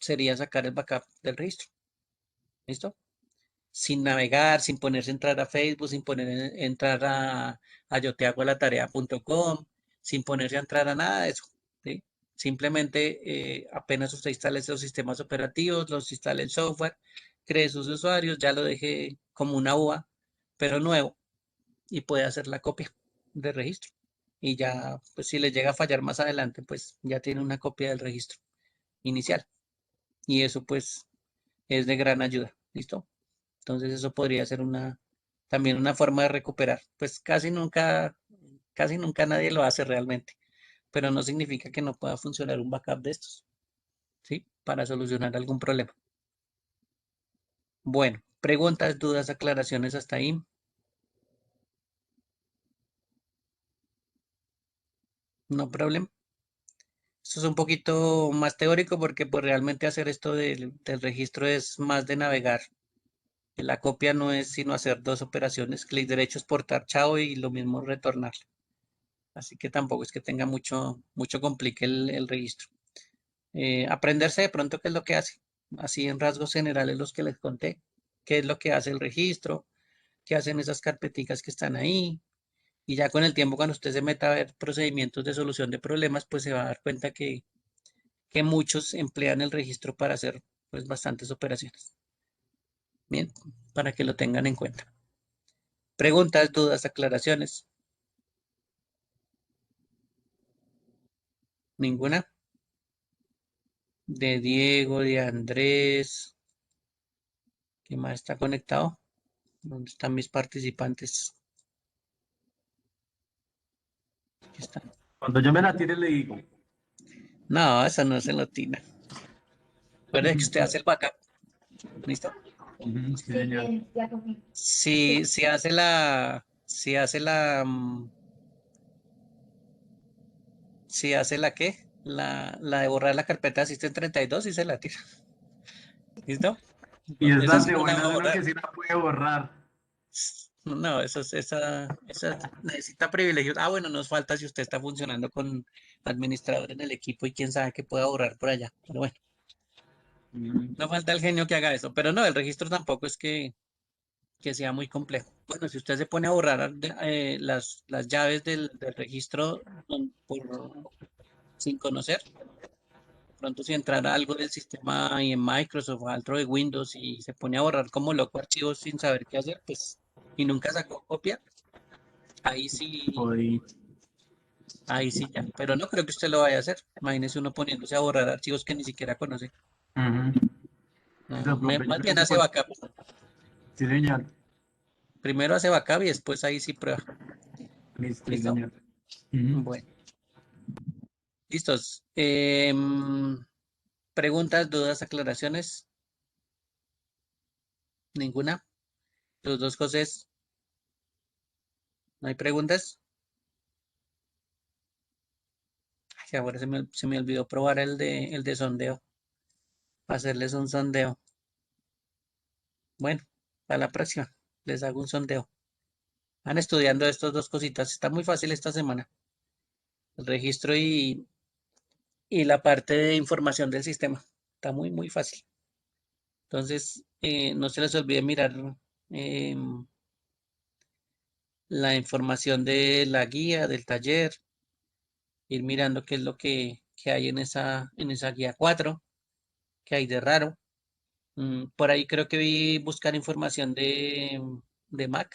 sería sacar el backup del registro. ¿Listo? Sin navegar, sin ponerse a entrar a Facebook, sin entrar a yotehagolatarea.com, sin ponerse a entrar a nada de eso. ¿Sí? Simplemente apenas usted instale esos sistemas operativos, los instale el software, cree sus usuarios, ya lo deje como una UA, pero nuevo, y puede hacer la copia de registro. Y ya, pues si le llega a fallar más adelante, pues ya tiene una copia del registro inicial. Y eso pues es de gran ayuda. ¿Listo? Entonces eso podría ser también una forma de recuperar. Pues casi nunca nadie lo hace realmente, pero no significa que no pueda funcionar un backup de estos, ¿sí? Para solucionar algún problema. Bueno, preguntas, dudas, aclaraciones hasta ahí. No problema. Esto es un poquito más teórico porque pues realmente hacer esto del registro es más de navegar. La copia no es sino hacer dos operaciones, clic derecho, exportar, chao y lo mismo retornar. Así que tampoco es que tenga mucho complique el registro. Aprenderse de pronto qué es lo que hace. Así en rasgos generales los que les conté. Qué es lo que hace el registro, qué hacen esas carpeticas que están ahí. Y ya con el tiempo, cuando usted se meta a ver procedimientos de solución de problemas, pues se va a dar cuenta que muchos emplean el registro para hacer pues bastantes operaciones. Bien, para que lo tengan en cuenta. Preguntas, dudas, aclaraciones. Ninguna. De Diego, de Andrés. ¿Quién más está conectado? ¿Dónde están mis participantes? Aquí están. Cuando yo me la tire le digo. No, esa no se lo tina. Recuerde que usted hace el backup. ¿Listo? Ujú, sí, señor. Si hace la qué, la de borrar la carpeta de System 32 y se la tira. ¿Listo? Y es Esa tan sí de no la va buenas a uno borrar. que sí la puede borrar. No, esa necesita privilegios. Ah, bueno, nos falta si usted está funcionando con administrador en el equipo y quién sabe que pueda borrar por allá. Pero bueno, Ujú. no falta el genio que haga eso. Pero no, el registro tampoco es que sea muy complejo. Bueno, si usted se pone a borrar las llaves del registro sin conocer, de pronto si entrara algo del sistema ahí en Microsoft o algo de Windows y se pone a borrar como loco archivos sin saber qué hacer, pues, y nunca sacó copia, ahí sí, Jodí. ahí sí ya. Pero no creo que usted lo vaya a hacer. Imagínese uno poniéndose a borrar archivos que ni siquiera conoce. Ujú. No, Eso, profe, yo más creo bien que hace backup. sí, señor. Primero hace backup y después ahí sí prueba. Listo, sí, ¿Listo? señor. Ujú. Bueno, listos. Preguntas, dudas, aclaraciones. Ninguna. Los dos José, ¿no hay preguntas? Ay, ahora se me olvidó probar el de sondeo. Hacerles un sondeo. Bueno, a la próxima. Les hago un sondeo. Van estudiando estas dos cositas. Está muy fácil esta semana. El registro y la parte de información del sistema. Está muy, muy fácil. Entonces, no se les olvide mirar em, la información de la guía, del taller, ir mirando qué es lo que hay en esa guía 4, que hay de raro. Por ahí creo que vi buscar información de Mac,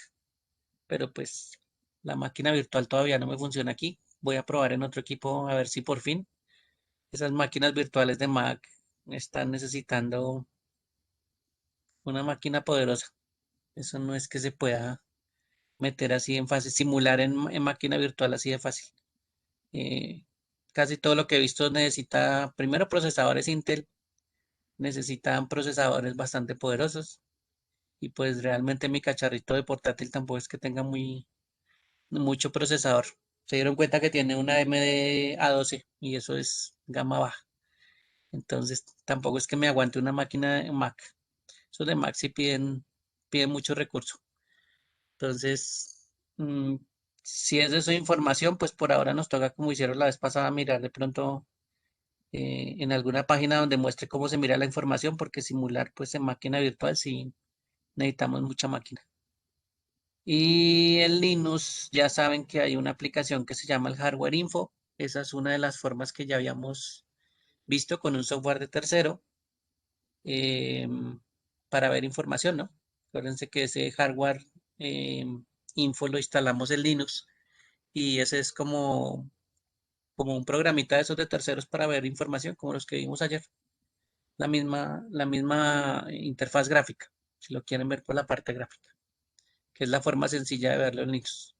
pero pues la máquina virtual todavía no me funciona aquí. Voy a probar en otro equipo a ver si por fin esas máquinas virtuales de Mac están necesitando una máquina poderosa. Eso no es que se pueda meter así en fácil, simular en máquina virtual así de fácil. Eh, Casi todo lo que he visto necesita primero procesadores Intel, necesitan procesadores bastante poderosos y pues realmente mi cacharrito de portátil tampoco es que tenga mucho procesador. Se dieron cuenta que tiene una AMD A12 y eso es gama baja. Entonces tampoco es que me aguante una máquina de Mac. Esos de Mac sí piden mucho recurso. Entonces, si es de su información, pues por ahora nos toca, como hicieron la vez pasada, mirar de pronto en alguna página donde muestre cómo se mira la información, porque simular pues en máquina virtual sí necesitamos mucha máquina. Y en Linux ya saben que hay una aplicación que se llama el Hardware Info. Esa es una de las formas que ya habíamos visto con un software de tercero em, para ver información, ¿no? Acuérdense que ese hardware info lo instalamos en Linux y ese es como un programita de esos de terceros para ver información, como los que vimos ayer. La misma interfaz gráfica, si lo quieren ver por la parte gráfica, que es la forma sencilla de verlo en Linux.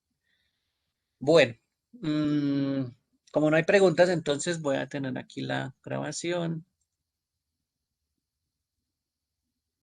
Bueno, mm, como no hay preguntas, entonces voy a tener aquí la grabación.